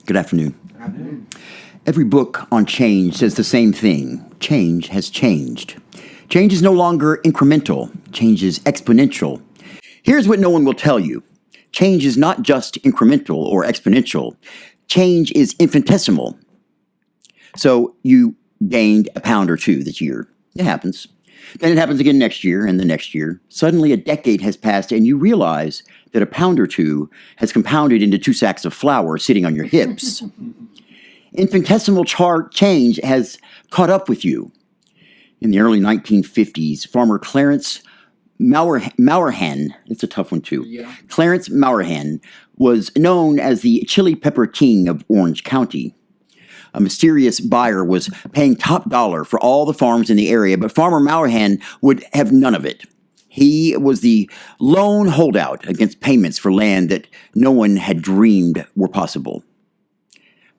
Good afternoon. Every book on change says the same thing. Change has changed. Change is no longer incremental. Change is exponential. Here's what no one will tell you. Change is not just incremental or exponential. Change is infinitesimal. So you gained a pound or two this year. It happens. Then it happens again next year and the next year. Suddenly a decade has passed and you realize that a pound or two has compounded into 2 sacks of flour sitting on your hips. Infinitesimal change has caught up with you. In the early 1950s, farmer Clarence Mowerhan, it's a tough one too. Yeah. Clarence Mowerhan was known as the chili pepper king of Orange County. A mysterious buyer was paying top dollar for all the farms in the area, but Farmer Mowerhan would have none of it. He was the lone holdout against payments for land that no one had dreamed were possible.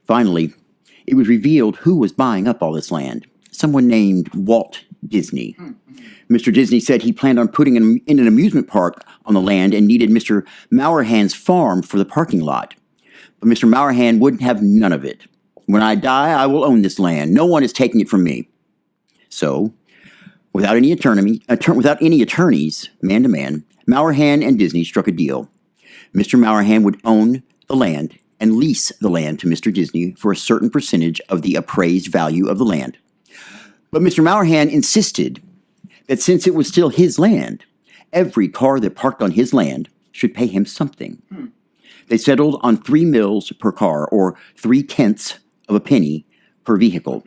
Finally, it was revealed who was buying up all this land. Someone named Walt Disney. Mr. Disney said he planned on putting in an amusement park on the land and needed Mr. Mowerhan's farm for the parking lot. But Mr. Mowerhan wouldn't have none of it. When I die, I will own this land. No one is taking it from me. So, without any attorneys, man to man, Mowerhan and Disney struck a deal. Mr. Mowerhan would own the land and lease the land to Mr. Disney for a certain percentage of the appraised value of the land. But Mr. Mowerhan insisted that since it was still his land, every car that parked on his land should pay him something. They settled on 3 mils per car, or 3/10 of a penny per vehicle.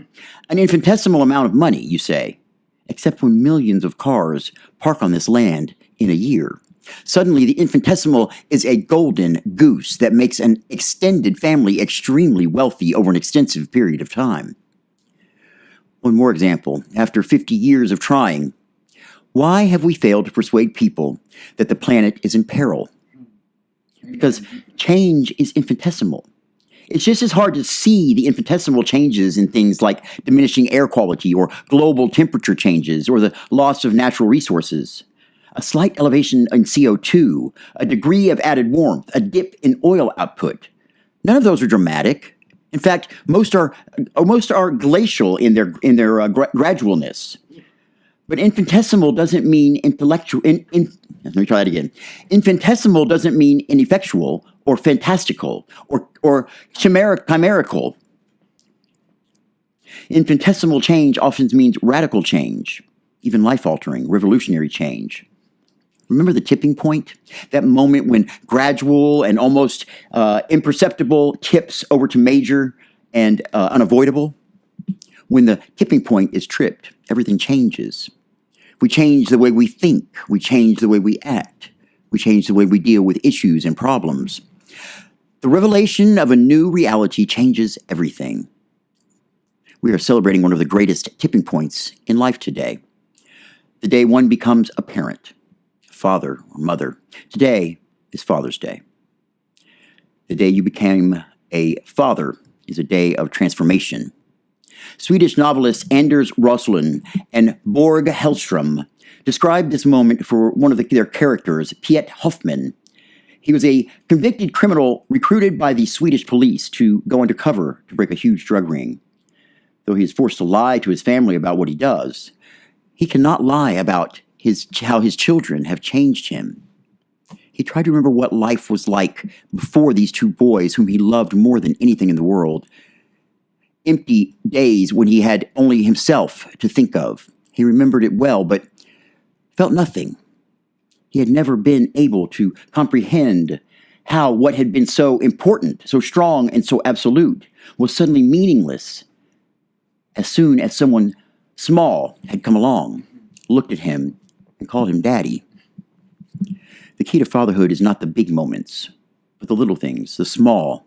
An infinitesimal amount of money, you say, except when millions of cars park on this land in a year. Suddenly, the infinitesimal is a golden goose that makes an extended family extremely wealthy over an extensive period of time. One more example. After 50 years of trying, why have we failed to persuade people that the planet is in peril? Because change is infinitesimal. It's just as hard to see the infinitesimal changes in things like diminishing air quality or global temperature changes or the loss of natural resources. A slight elevation in CO2, a degree of added warmth, a dip in oil output. None of those are dramatic. In fact, most are glacial in their gradualness. But infinitesimal doesn't mean intellectual. Let me try that again. Infinitesimal doesn't mean ineffectual or fantastical or chimerical. Infinitesimal change often means radical change, even life-altering, revolutionary change. Remember the tipping point? That moment when gradual and almost imperceptible tips over to major and unavoidable? When the tipping point is tripped, everything changes. We change the way we think. We change the way we act. We change the way we deal with issues and problems. The revelation of a new reality changes everything. We are celebrating one of the greatest tipping points in life today. The day one becomes a parent, father or mother. Today is Father's Day. The day you became a father is a day of transformation. Swedish novelists Anders Roslund and Borg Hellström described this moment for one of their characters, Piet Hoffman. He was a convicted criminal recruited by the Swedish police to go undercover to break a huge drug ring. Though he is forced to lie to his family about what he does, he cannot lie about how his children have changed him. He tried to remember what life was like before these 2 boys whom he loved more than anything in the world. Empty days when he had only himself to think of. He remembered it well, but felt nothing. He had never been able to comprehend how what had been so important, so strong, and so absolute was suddenly meaningless as soon as someone small had come along, looked at him, and called him Daddy. The key to fatherhood is not the big moments, but the little things, the small,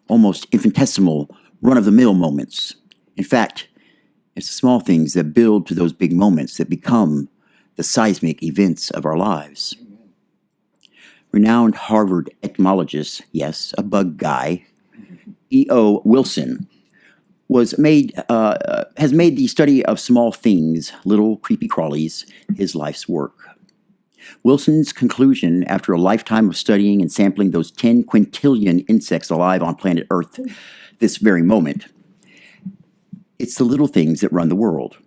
almost infinitesimal, run-of-the-mill moments. In fact, it's the small things that build to those big moments that become the seismic events of our lives. Renowned Harvard entomologist, yes, a bug guy, E.O. Wilson, has made the study of small things, little creepy crawlies, his life's work. Wilson's conclusion, after a lifetime of studying and sampling those 10 quintillion insects alive on planet Earth this very moment, it's the little things that run the world.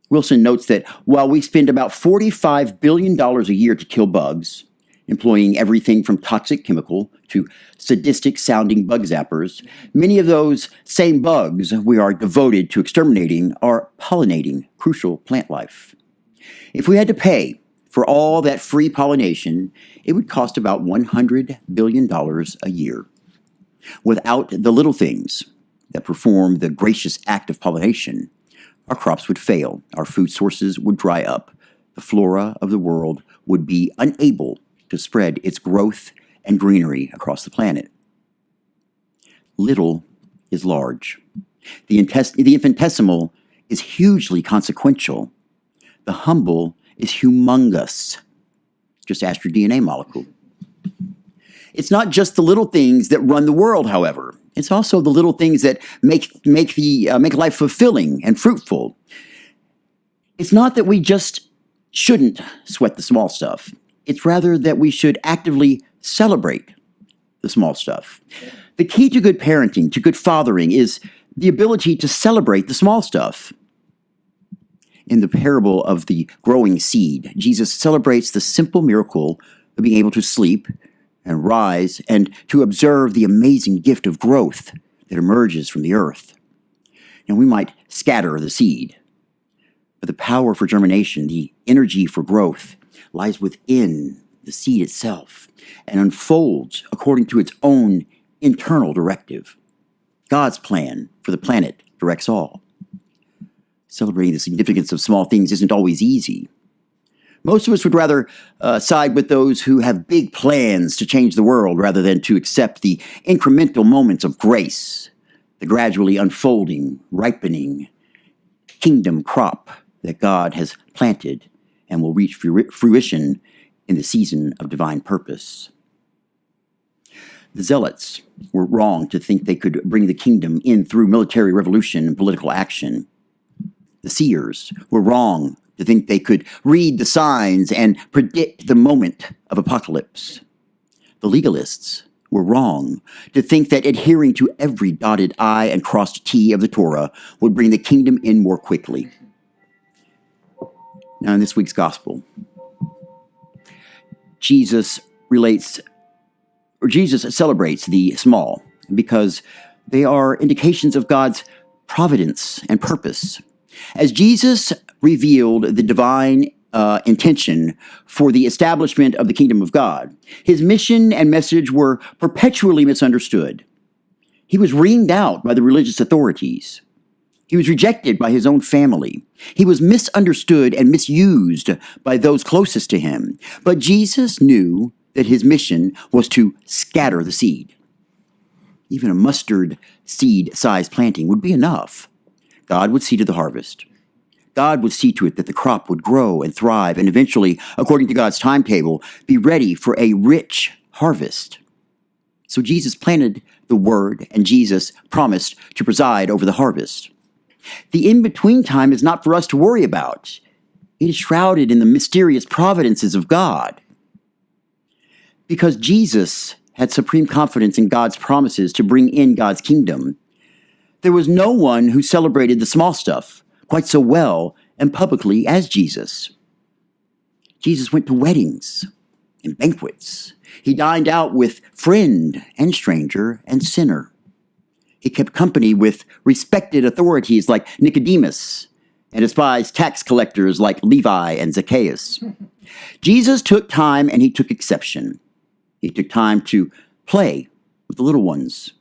Wilson notes that while we spend about $45 billion a year to kill bugs, employing everything from toxic chemical to sadistic-sounding bug zappers, many of those same bugs we are devoted to exterminating are pollinating crucial plant life. If we had to pay for all that free pollination, it would cost about $100 billion a year. Without the little things that perform the gracious act of pollination, our crops would fail, our food sources would dry up, the flora of the world would be unable to spread its growth and greenery across the planet. Little is large. The infinitesimal is hugely consequential. The humble is humongous. Just ask your DNA molecule. It's not just the little things that run the world, however. It's also the little things that make life fulfilling and fruitful. It's not that we just shouldn't sweat the small stuff. It's rather that we should actively celebrate the small stuff. The key to good parenting, to good fathering, is the ability to celebrate the small stuff. In the parable of the growing seed, Jesus celebrates the simple miracle of being able to sleep and rise and to observe the amazing gift of growth that emerges from the earth. And we might scatter the seed, but the power for germination, the energy for growth, lies within the seed itself and unfolds according to its own internal directive. God's plan for the planet directs all. Celebrating the significance of small things isn't always easy. Most of us would rather side with those who have big plans to change the world rather than to accept the incremental moments of grace, the gradually unfolding, ripening kingdom crop that God has planted and will reach fruition in the season of divine purpose. The Zealots were wrong to think they could bring the kingdom in through military revolution and political action. The seers were wrong to think they could read the signs and predict the moment of apocalypse. The legalists were wrong to think that adhering to every dotted I and crossed T of the Torah would bring the kingdom in more quickly. Now, in this week's gospel, Jesus celebrates the small because they are indications of God's providence and purpose. As Jesus revealed the divine intention for the establishment of the kingdom of God, his mission and message were perpetually misunderstood. He was reamed out by the religious authorities. He was rejected by his own family. He was misunderstood and misused by those closest to him. But Jesus knew that his mission was to scatter the seed. Even a mustard seed-sized planting would be enough. God would see to the harvest. God would see to it that the crop would grow and thrive and eventually, according to God's timetable, be ready for a rich harvest. So Jesus planted the word and Jesus promised to preside over the harvest. The in-between time is not for us to worry about. It is shrouded in the mysterious providences of God. Because Jesus had supreme confidence in God's promises to bring in God's kingdom, there was no one who celebrated the small stuff quite so well and publicly as Jesus. Jesus went to weddings and banquets. He dined out with friend and stranger and sinner. He kept company with respected authorities like Nicodemus and despised tax collectors like Levi and Zacchaeus. Jesus took time and he took exception. He took time to play with the little ones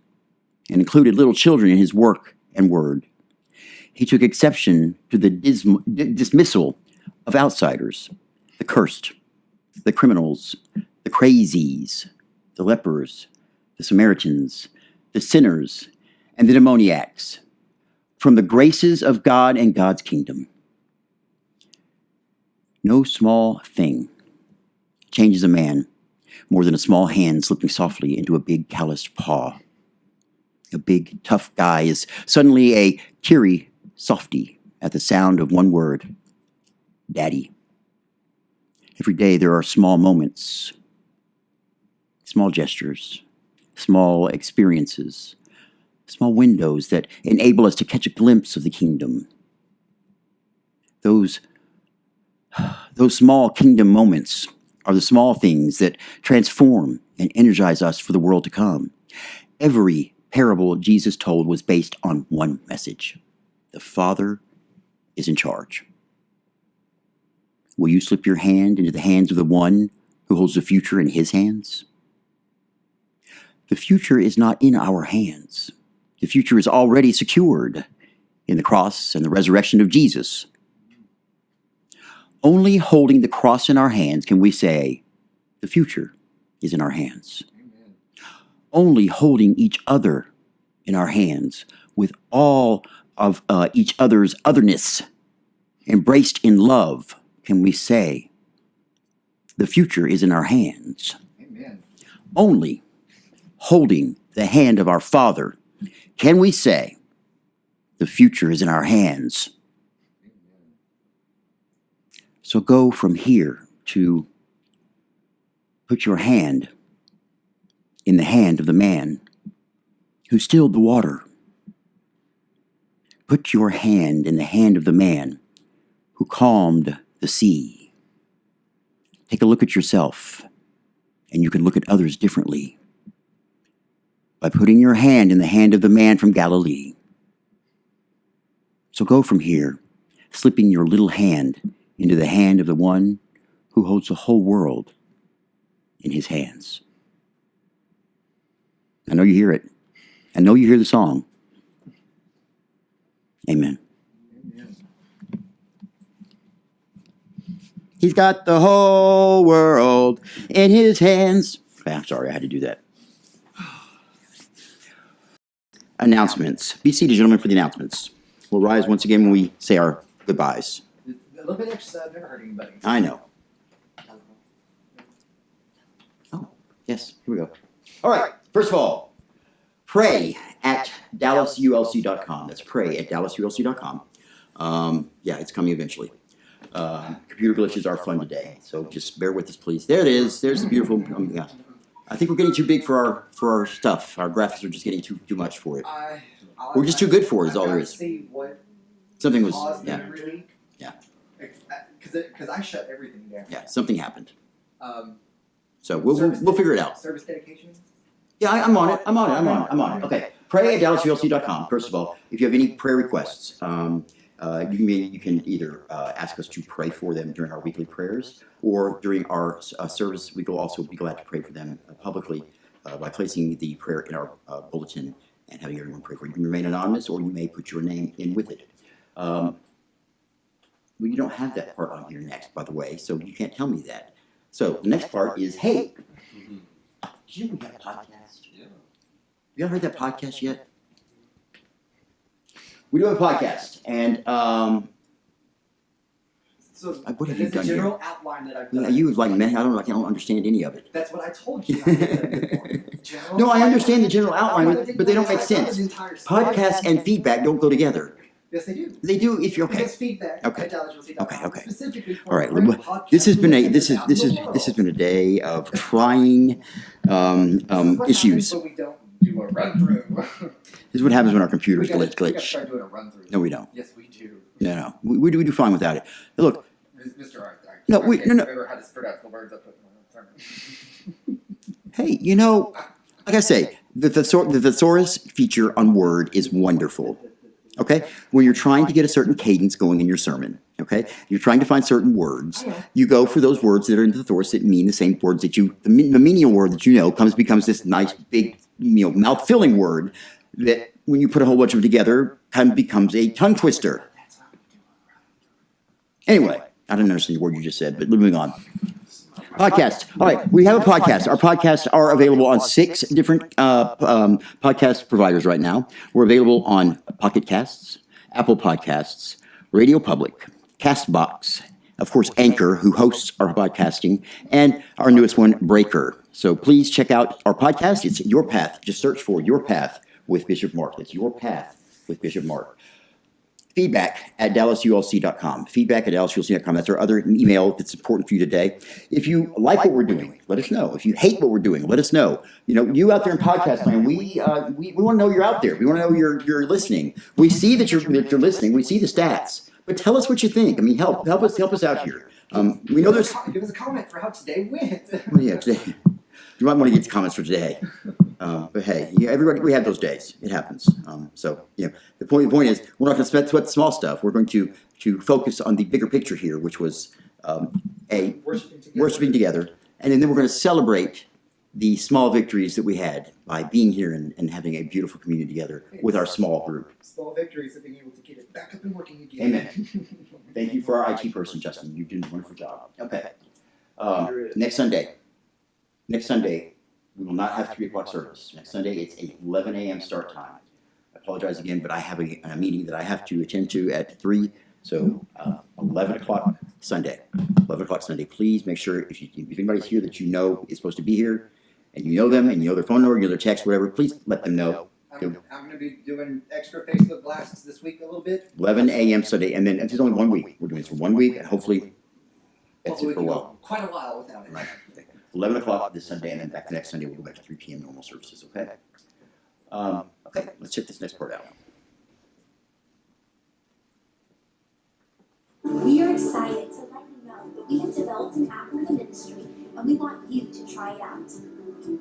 and included little children in his work and word. He took exception to the dismissal of outsiders, the cursed, the criminals, the crazies, the lepers, the Samaritans, the sinners, and the demoniacs from the graces of God and God's kingdom. No small thing changes a man more than a small hand slipping softly into a big calloused paw. A big, tough guy is suddenly a teary softy at the sound of one word, Daddy. Every day there are small moments, small gestures, small experiences, small windows that enable us to catch a glimpse of the kingdom. Those small kingdom moments are the small things that transform and energize us for the world to come. Every parable Jesus told was based on one message: the Father is in charge. Will you slip your hand into the hands of the one who holds the future in his hands? The future is not in our hands. The future is already secured in the cross and the resurrection of Jesus. Only holding the cross in our hands can we say, the future is in our hands. Amen. Only holding each other in our hands with all of each other's otherness embraced in love can we say, the future is in our hands. Amen. Only holding the hand of our Father can we say, the future is in our hands. So go from here to put your hand in the hand of the man who stilled the water. Put your hand in the hand of the man who calmed the sea. Take a look at yourself, and you can look at others differently by putting your hand in the hand of the man from Galilee. So go from here, slipping your little hand into the hand of the one who holds the whole world in his hands. I know you hear it. I know you hear the song. Amen. Amen. He's got the whole world in his hands. I'm sorry, I had to do that. Announcements. Be seated, gentlemen, for the announcements. We'll rise once again when we say our goodbyes. A little bit extra, never hurt anybody. I know. Oh, yes, here we go. All right, first of all, pray at DallasULC.com. That's pray at DallasULC.com. Yeah, it's coming eventually. Computer glitches are fun today, so just bear with us, please. There it is. There's the beautiful. Yeah. I think we're getting too big for our stuff. Our graphics are just getting too much for it. We're just too good for it. Is all there is. Something was. Yeah. Yeah. Because I shut everything down. Yeah. Something happened. So we'll figure it out. Service dedication. Yeah, I'm on it. I'm on it. Okay. Pray at DallasULC.com. First of all, if you have any prayer requests, you can either ask us to pray for them during our weekly prayers, or during our service, we will also be glad to pray for them publicly by placing the prayer in our bulletin and having everyone pray for you. You can remain anonymous, or you may put your name in with it. You don't have that part on here next, by the way, so you can't tell me that. So the next part is, hey, did you know we got a podcast? Yeah. You haven't heard that podcast yet? We do have a podcast, and so what have you done general here? Outline that I've done. Yeah, you like, man, I don't understand any of it. That's what I told you. No, I understand the general outline, but they don't make sense. Podcasts and feedback don't go together. Yes, they do. They do if you're okay. Because feedback. Okay. Okay. Specifically for all right. This has been a day of trying issues. We don't do a run through. This is what happens when our computers glitch. We gotta start doing a run through. No, we don't. Yes, we do. No. We do fine without it. Look. Mr. Art, no. Remember how to spread out the words I put in my sermon. Hey, like I say, the thesaurus feature on Word is wonderful. Okay? When you're trying to get a certain cadence going in your sermon, okay? You're trying to find certain words. You go for those words that are in the thesaurus that mean the same words that the menial word that becomes this nice, big, mouth-filling word that when you put a whole bunch of them together, kind of becomes a tongue twister. Anyway, I didn't understand the word you just said, but moving on. Podcast. All right, we have a podcast. Our podcasts are available on 6 different podcast providers right now. We're available on Pocket Casts, Apple Podcasts, Radio Public, Castbox, of course, Anchor, who hosts our podcasting, and our newest one, Breaker. So please check out our podcast. It's Your Path. Just search for Your Path with Bishop Mark. It's Your Path with Bishop Mark. feedback at dallasulc.com. Feedback at dallasulc.com. That's our other email that's important for you today. If you like what we're doing, let us know. If you hate what we're doing, let us know. You know, you out there in podcast land, we want to know you're out there. We want to know you're listening. We see that you're listening. We see the stats. But tell us what you think. I mean, help us out here. We know there's. Give us a comment for how today went. Well, yeah, today. You might want to get the comments for today. But hey, yeah, everybody, we have those days. It happens. So, you know, the point is, we're not going to sweat the small stuff. We're going to focus on the bigger picture here, which was worshiping together. And then we're going to celebrate the small victories that we had by being here and having a beautiful community together with our small group. Small victories of being able to get it back up and working again. Amen. Thank you for our IT person, Justin. You did a wonderful job. Okay. Next Sunday, we will not have 3 o'clock service. Next Sunday, it's 11 a.m. start time. I apologize again, but I have a meeting that I have to attend to at 3. So 11 o'clock Sunday. 11 o'clock Sunday. Please make sure if anybody's here that you know is supposed to be here, and you know them, and you know their phone number, you know their text, whatever, please let them know. I'm going to be doing extra Facebook blasts this week a little bit. 11 a.m. Sunday, and then it's only 1 week. We're doing this for 1 week, and hopefully that's it for a while. Quite a while without it. Right. 11 o'clock this Sunday, and then back the next Sunday, we'll go back to 3 p.m. normal services, okay? Okay, let's check this next part out. We are excited to let you know that we have developed an app for the ministry, and we want you to try it out.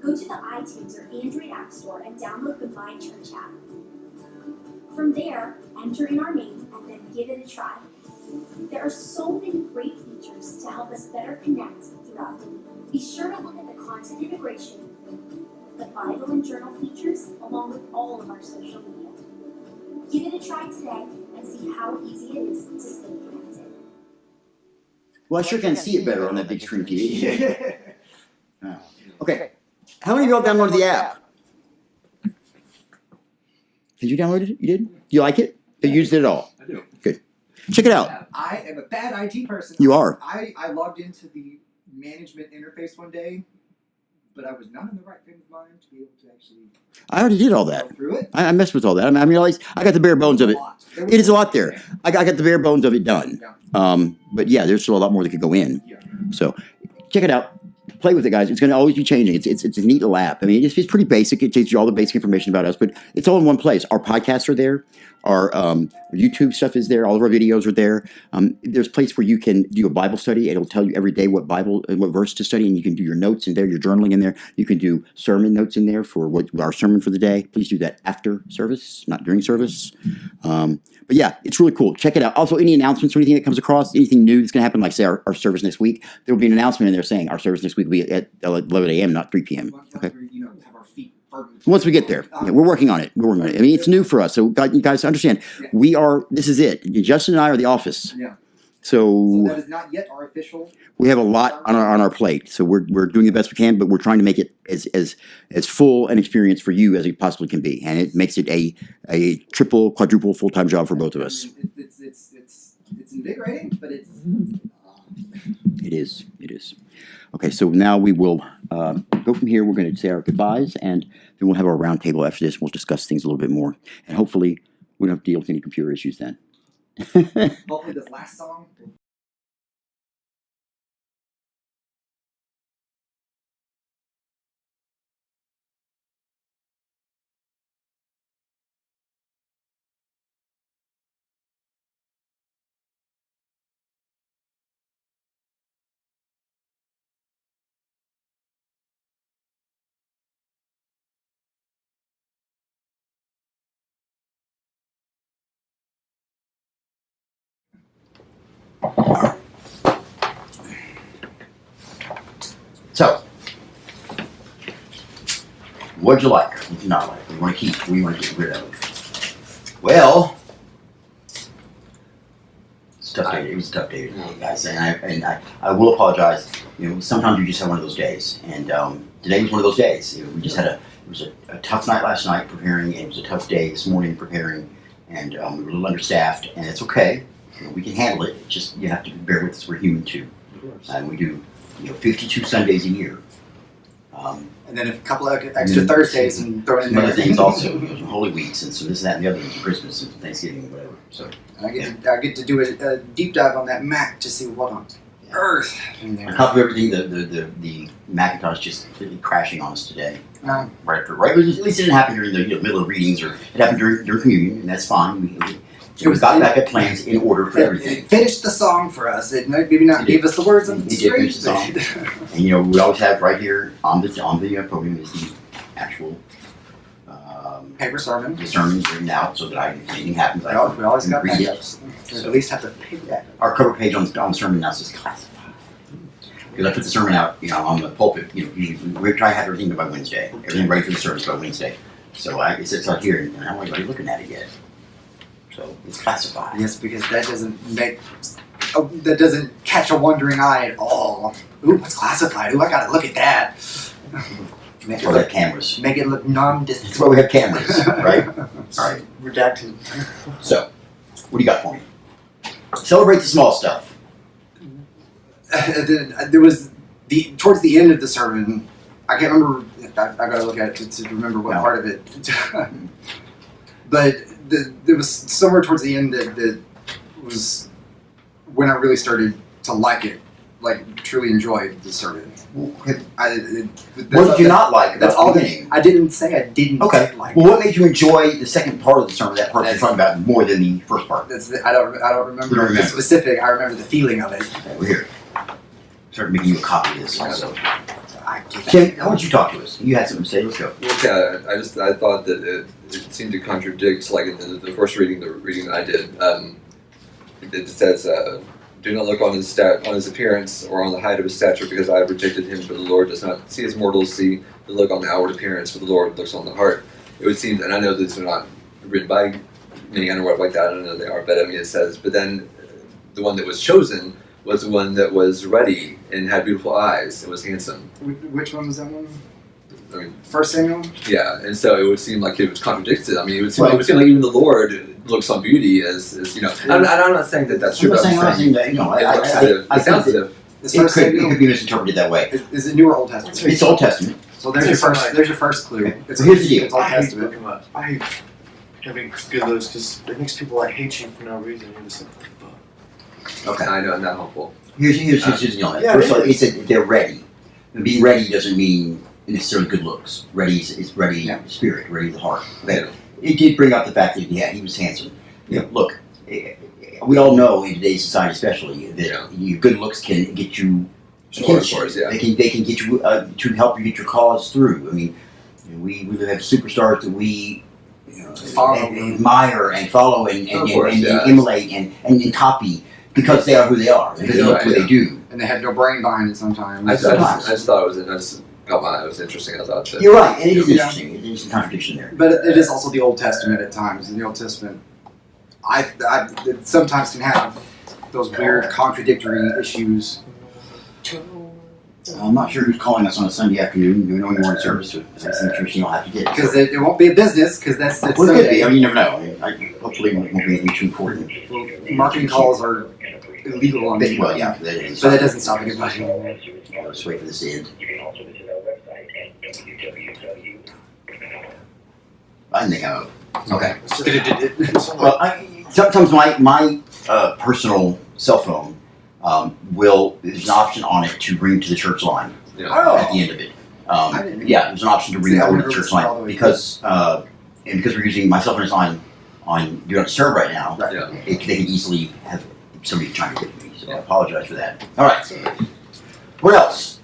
Go to the iTunes or Android App Store and download the My Church app. From there, enter in our name and then give it a try. There are so many great features to help us better connect throughout the week. Be sure to look at the content integration, the Bible and journal features, along with all of our social media. Give it a try today and see how easy it is to stay connected. Well, I sure can see it better on that big screen TV. Okay, how many of y'all downloaded the app? Did you download it? You did? You like it? You used it at all? I do. Good. Check it out. I am a bad IT person. You are. I logged into the management interface one day, but I was not in the right frame of mind to be able to actually I already did all that. go through it. I messed with all that. I mean, I got the bare bones of it. It is a lot there. I got the bare bones of it done. But yeah, there's still a lot more that could go in. Yeah. So check it out. Play with it, guys. It's going to always be changing. It's a neat little app. I mean, it's pretty basic. It takes you all the basic information about us, but it's all in one place. Our podcasts are there. Our YouTube stuff is there. All of our videos are there. There's a place where you can do a Bible study. It'll tell you every day what Bible and what verse to study, and you can do your notes in there, your journaling in there. You can do sermon notes in there for what our sermon for the day. Please do that after service, not during service. But yeah, it's really cool. Check it out. Also, any announcements or anything that comes across, anything new that's going to happen, like say our service next week, there will be an announcement in there saying our service next week will be at 11 a.m., not 3 p.m. Okay. Have our feet firmly. Once we get there, yeah, we're working on it. We're working on it. I mean, it's new for us, so you guys understand. Yeah. This is it. Justin and I are the office. Yeah. So that is not yet our official. we have a lot on our plate. So we're doing the best we can, but we're trying to make it as full an experience for you as it possibly can be, and it makes it a triple, quadruple full-time job for both of us. It's invigorating, but it's. It is. Okay, so now we will go from here. We're going to say our goodbyes, and then we'll have our roundtable after this. We'll discuss things a little bit more, and hopefully we don't have to deal with any computer issues then. Hopefully this last song. So, what'd you like? What'd you not like? What do you want to keep? What do you want to get rid of? Well, it's a tough day. It was a tough day today, guys, and I will apologize. You know, sometimes you just have one of those days, and today was one of those days. You know, we just had it was a tough night last night preparing, and it was a tough day this morning preparing, and we were a little understaffed, and it's okay. You know, we can handle it. It's just you have to bear with us. We're human too, and we do 52 Sundays a year. And then a couple of extra Thursdays and throw it in Some other there. things also, Holy Weeks and so this, that, and the other, and Christmas and Thanksgiving and whatever. So I get to do a deep dive on that Mac to see what on earth in there. on top of everything, the Macintosh just completely crashing on us today. Right, at least it didn't happen during the middle of readings, or it happened during communion, and that's fine. We got back at plans in order for everything. It finished the song for us. It maybe not gave us the words on the It did finish the song. And we always have right here on the program is the actual Paper sermon. the sermons written out, so that if anything happens, We always got read it. backups. At least have to pick that. Our cover page on the sermon now says classified. Because I put the sermon out, on the pulpit. Usually we try to have everything by Wednesday. Everything ready for the service by Wednesday. So it sits out here, and I don't want anybody looking at it yet. So it's classified. Yes, because that doesn't catch a wondering eye at all. Ooh, what's classified? Ooh, I gotta look at that. That's why we have cameras. Make it look non-distant. That's why we have cameras, right? All right. Redacted. So, what do you got for me? Celebrate the small stuff. There was towards the end of the sermon. I can't remember. I gotta look at it to remember what part of it. But there was somewhere towards the end that was when I really started to like it, like truly enjoy the sermon. What did you not like about That's all. the beginning? I didn't say I didn't. Okay. Like Well, what made you enjoy the second part of the sermon? That part you're talking about more than the first part. I don't remember the specific. I remember the feeling of it. Okay, we're here. Start making you a copy of this also. I get that. Tim, how would you talk to us? You had something to say. Let's go. Okay, I thought that it seemed to contradict, like in the first reading, the reading that I did. It says, "Do not look on his appearance or on the height of his stature, because I have rejected him. For the Lord does not see as mortals see, but look on the outward appearance. For the Lord looks on the heart." It would seem, and I know these are not written by many underworld like that. I don't know they are, but I mean it says. But then the one that was chosen was the one that was ready and had beautiful eyes and was handsome. Which one was that one? I mean, 1 Samuel? yeah, and so it would seem like it was contradicted. I mean, it would seem like even the Lord looks on beauty as I'm not saying that that's true. I'm not saying that. It sounds as if It could be misinterpreted that way. Is it New or Old Testament? It's Old Testament. So there's your first. There's your first clue. Okay. So here's the deal. It's Old I hate Testament. looking up. I hate having good looks because it makes people like hate you for no reason. You're just like, fuck. Okay. I know, not helpful. Here's the deal. Yeah, First of all, it it said they're ready. And being ready doesn't mean necessarily good looks. Ready is ready spirit, ready the heart. Okay. It did bring up the fact that he was handsome. Look, we all know in today's society, especially, that your good looks can get you attention. They can get you to help you get your cause through. I mean, we have superstars that we admire and follow and emulate and copy because they are who they are. Because they look what they do. And they have no brain behind it sometimes. I just thought it was it was interesting. I thought that You're right, and it is interesting. There's a contradiction there. But it is also the Old Testament at times. In the Old Testament, it sometimes can have those weird contradictory issues. I'm not sure who's calling us on a Sunday afternoon doing no more service. That's interesting. I'll have to get it. Because it won't be a business, because that's Well, it could be. I mean, you never know. Hopefully, it won't be anything too important. marketing calls are illegal on Well, yeah, that is. but that doesn't stop anybody. Let's wait for this to end. I think I'm okay. Well, sometimes my personal cell phone there's an option on it to ring to the church line at the end of it. There's an option to ring over to the church line because we're using my cell phone is on Do Not Disturb right now. They can easily have somebody trying to get me. So I apologize for that. All right. What else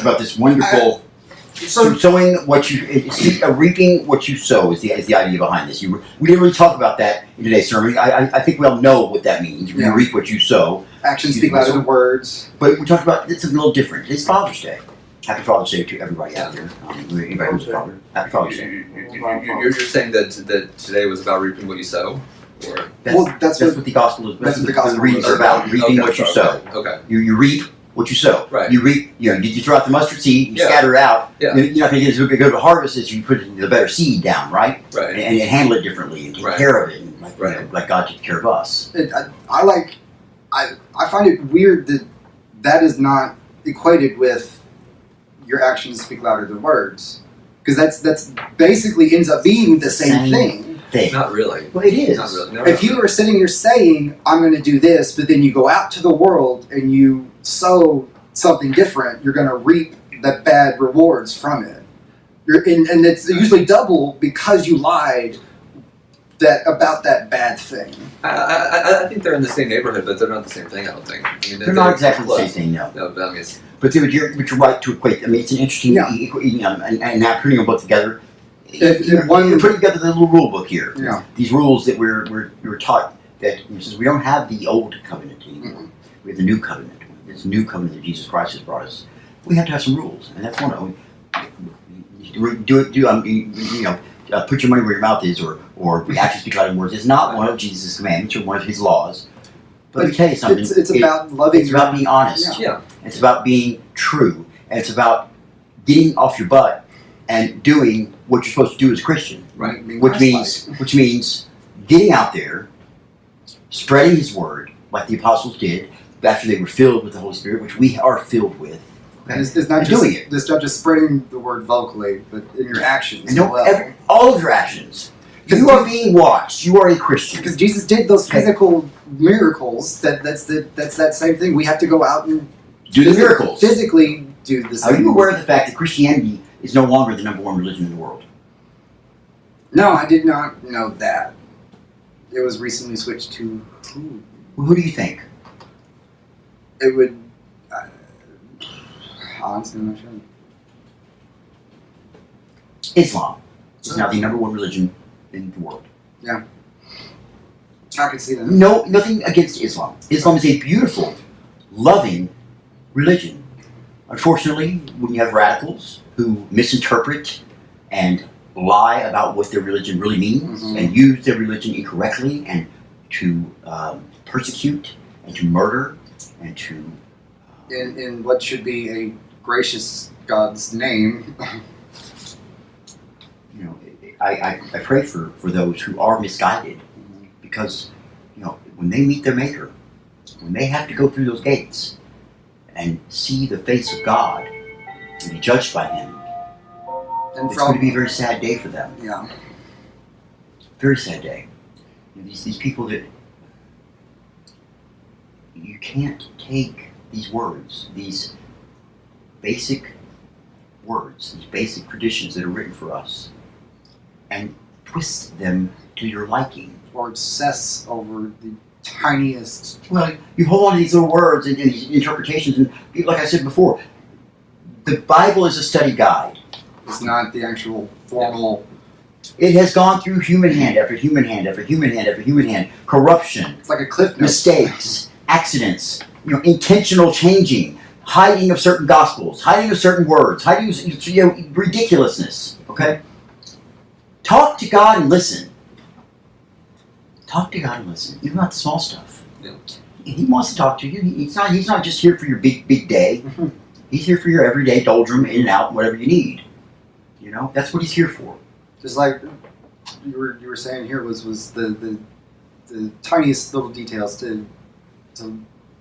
about this wonderful? Sowing what you reaping what you sow is the idea behind this. We didn't really talk about that in today's sermon. I think we all know what that means. You reap what you sow. Actions speak louder than words. But we talked about it's a little different. It's Father's Day. Happy Father's Day to everybody out there. Anybody who's a father. Happy Father's Day. You're saying that today was about reaping what you sow, or That's what the gospel is. That's what the gospel readings are about. Reaping what you sow. Okay. You reap what you sow. Right. You reap. You throw out the mustard seed. You scatter it out. Yeah. You're not going to get as good of a harvest as you put the better seed down, right? Right. And handle it differently and take care of it, and like God takes care of us. I find it weird that is not equated with your actions speak louder than words. Because that's basically ends up being the same thing. Not really. Well, it is. Not really. No, If you are sitting here saying, I'm going to do this, but then you go out to the world and you sow something different, you're going to reap the bad rewards from it. And it's usually double because you lied about that bad thing. I think they're in the same neighborhood, but they're not the same thing. I don't think. I mean, They're not exactly the same thing, no. No, but I mean, But you're right to equate. I mean, it's an interesting, and now putting them both together. You're putting together the little rule book here. Yeah. These rules that we're taught that since we don't have the old covenant anymore, we have the new covenant. This new covenant that Jesus Christ has brought us. We have to have some rules, and that's one of them. Put your money where your mouth is, or the actions speak louder than words. It's not one of Jesus' commandments or one of his laws. But let me tell you something. It's about loving. It's about being honest. yeah. It's about being true. And it's about getting off your butt and doing what you're supposed to do as a Christian. Right. Which means getting out there, spreading his word, like the apostles did, after they were filled with the Holy Spirit, which we are filled with. Okay? And it's not just doing it. It's not just spreading the word vocally, but in your actions And as well. all of your actions. You are being watched. You are a Christian. Because Jesus did those physical miracles. That's that same thing. We have to go out and Do the miracles. Physically do the same. Are you aware of the fact that Christianity is no longer the number one religion in the world? No, I did not know that. It was recently switched to who? Who do you think? It would. Honestly, I'm not sure. Islam is now the number one religion in the world. Yeah. I can see that. No, nothing against Islam. Islam is a beautiful, loving religion. Unfortunately, when you have radicals who misinterpret and lie about what their religion really means and use their religion incorrectly and to persecute and to murder and to... In what should be a gracious God's name. You know, I pray for those who are misguided because, you know, when they meet their Maker, when they have to go through those gates and see the face of God and be judged by Him, it's going to be a very sad day for them. Yeah. Very sad day. You know, these people that you can't take these words, these basic words, these basic traditions that are written for us, and twist them to your liking. Or obsess over the tiniest. Well, you hold on to these little words and these interpretations, and like I said before, the Bible is a study guide. It's not the actual formal. It has gone through human hand after human hand after human hand after human hand. Corruption, It's like a cliff notes. mistakes, accidents, you know, intentional changing, hiding of certain gospels, hiding of certain words, hiding of, you know, ridiculousness. Okay? Talk to God and listen. Talk to God and listen. Even about the small stuff. Yeah. He wants to talk to you. He's not just here for your big day. He's here for your everyday doldrum, in and out, whatever you need. You know, that's what he's here for. Just like you were saying here was the tiniest little details to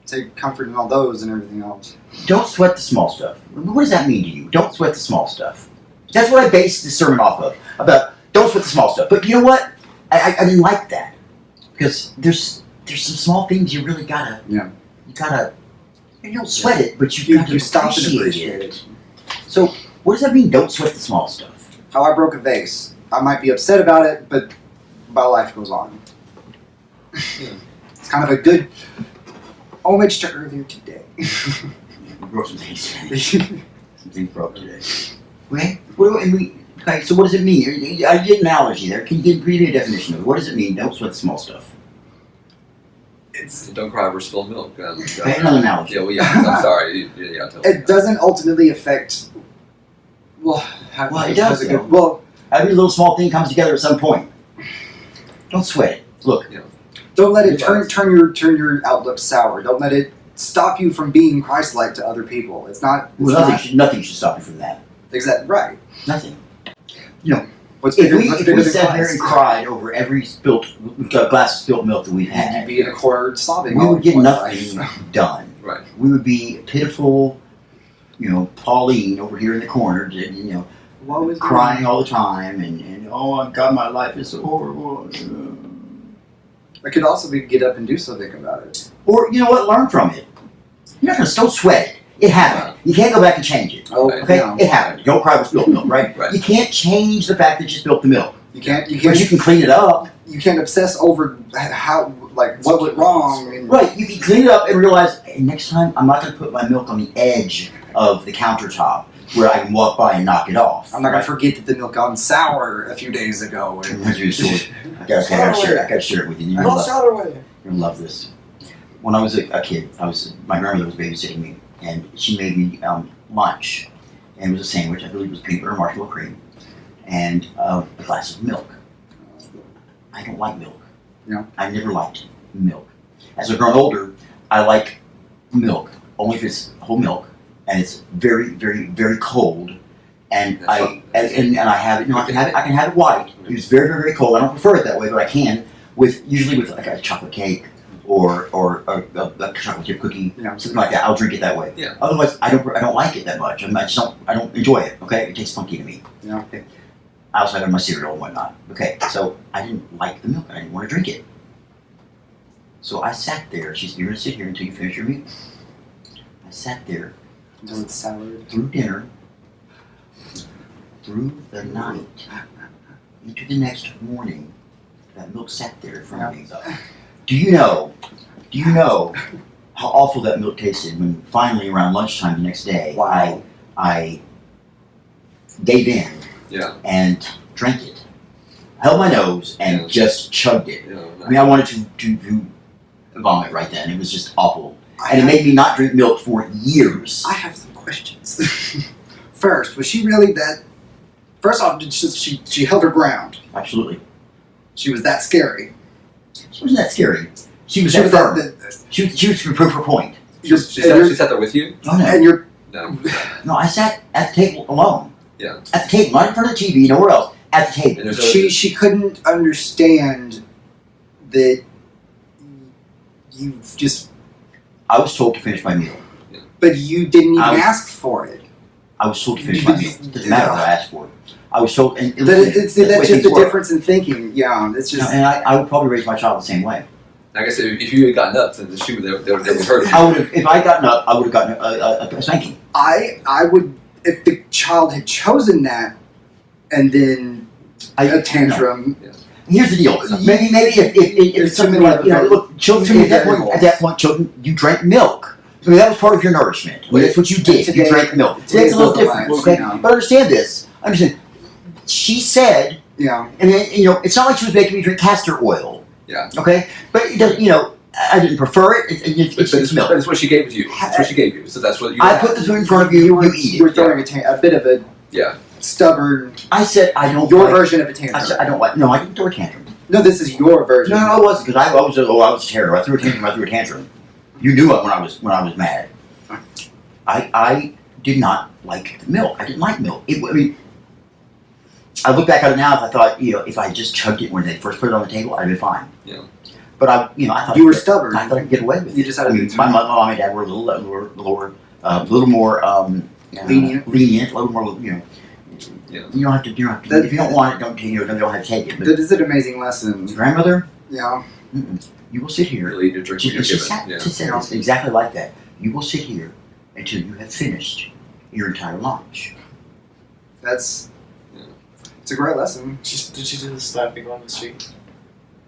take comfort in all those and everything else. Don't sweat the small stuff. What does that mean to you? Don't sweat the small stuff. That's what I based this sermon off of. About don't sweat the small stuff. But you know what? I didn't like that because there's some small things you really gotta. Yeah. You gotta. You don't sweat it, but you gotta stop and appreciate it. So what does that mean? Don't sweat the small stuff. How I broke a vase. I might be upset about it, but my life goes on. It's kind of a good homage to earlier today. We broke some things. Some things broke today. Okay. Okay. So what does it mean? I did an analogy there. Can you give me a definition of it? What does it mean? Don't sweat the small stuff. Don't cry over spilled milk. Okay, another analogy. Yeah, well, yeah. I'm sorry. Totally. It doesn't ultimately affect. Well, It does. Well, every little small thing comes together at some point. Don't sweat it. Look. don't let it turn your outlook sour. Don't let it stop you from being Christ-like to other people. It's not. Nothing should stop you from that. Exactly right. Nothing. You know, What's if bigger, we what's bigger than sat here Christ? and cried over every glass of spilt milk that we've You'd had, be in a corner sobbing. we all would get your nothing life. done. Right. We would be pitiful, Pauline over here in the corner, What was crying all the time, and oh God, my life is so horrible. It could also be get up and do something about it. Or you know what? Learn from it. You're not gonna still sweat it. It happened. You can't go back and change it. Oh, Okay, no. it happened. Don't cry with spilled milk, right? Right. You can't change the fact that you spilled the milk. You can't. But you can clean it up. You can't obsess over how what went wrong. And Right, you can clean it up and realize, hey, next time I'm not going to put my milk on the edge of the countertop where I can walk by and knock it off. I'm not gonna forget that the milk gone sour a few days ago. I gotta share it with you. You're Not gonna sour away. love this. When I was a kid, my grandmother was babysitting me, and she made me lunch, and it was a sandwich. I believe it was peanut butter, marshmallow cream, and a glass of milk. I don't like milk. Yeah. I never liked milk. As I've grown older, I like milk only if it's whole milk and it's very, very, very cold. And I have it. I can have it white. It's very, very, very cold. I don't prefer it that way, but I can usually with like a chocolate cake or a chocolate chip cookie, something like that. I'll drink it that way. Yeah. Otherwise, I don't like it that much. I don't enjoy it. Okay, it tastes funky to me. Yeah. Okay. I also have my cereal and whatnot. Okay, so I didn't like the milk. I didn't want to drink it. So I sat there. You're going to sit here until you finish your meal. I sat there Until it's sour. through dinner, through the night, into the next morning. That milk sat there in front of me. Do you know how awful that milk tasted when finally around lunchtime the next day I gave in and drank it. Held my nose and just chugged it. I mean, I wanted to vomit right then. It was just awful. And it made me not drink milk for years. I have some questions. First, was she really that? First off, she held her ground. Absolutely. She was that scary. She wasn't that scary. She was that firm. that- She was to prove her point. She sat there with you? Oh, no. And you're No. No, I sat at the table alone. Yeah. At the table, not in front of the TV, nowhere else. At the table. And there's she couldn't understand that you just, I was told to finish my meal. but you didn't even I was- ask for it. I was told to finish my meal. It doesn't matter what I asked for. I was told, and That's that's just the difference in thinking. Yeah, it's just. And I would probably raise my child the same way. I guess if you had gotten up, then they would have heard I would have, if I gotten up, I would have gotten a spanking. I would, if the child had chosen that, and then a tantrum. Here's the deal. Maybe if it's something like, look, children at that point, children, you drank milk. I mean, that was part of your nourishment. I mean, that's what you did. Today- You drank milk. today's It's a little local different, lives, okay? yeah. But understand this. She said, Yeah. and then, it's not like she was making me drink castor oil. Yeah. Okay? But it doesn't, I didn't prefer it. It's milk. But it's what she gave you. That's what she gave you. So that's what you I put the food in front of you, you eat You were it. throwing a bit of a Yeah. stubborn. I said, I don't Your like, version of a I tantrum. said, I don't like, no, I didn't throw a tantrum. No, this is your version. No, it wasn't, because I was a terror. I threw a tantrum. You knew it when I was mad. I did not like the milk. I didn't like milk. I look back at it now. If I thought, if I just chugged it when they first put it on the table, I'd be fine. Yeah. But I thought You were stubborn. I thought I could get away with it. You just had to my mom and dad were a little more Lenient. a little more. Yeah. You don't have to. If you don't want it, don't have to take it. But That is an amazing lesson. grandmother, Yeah. you will sit here. You'll eat your drink when you're She given. said Yeah. this exactly like that. You will sit here until you have finished your entire lunch. It's a great lesson. Did she do the slapping on the street?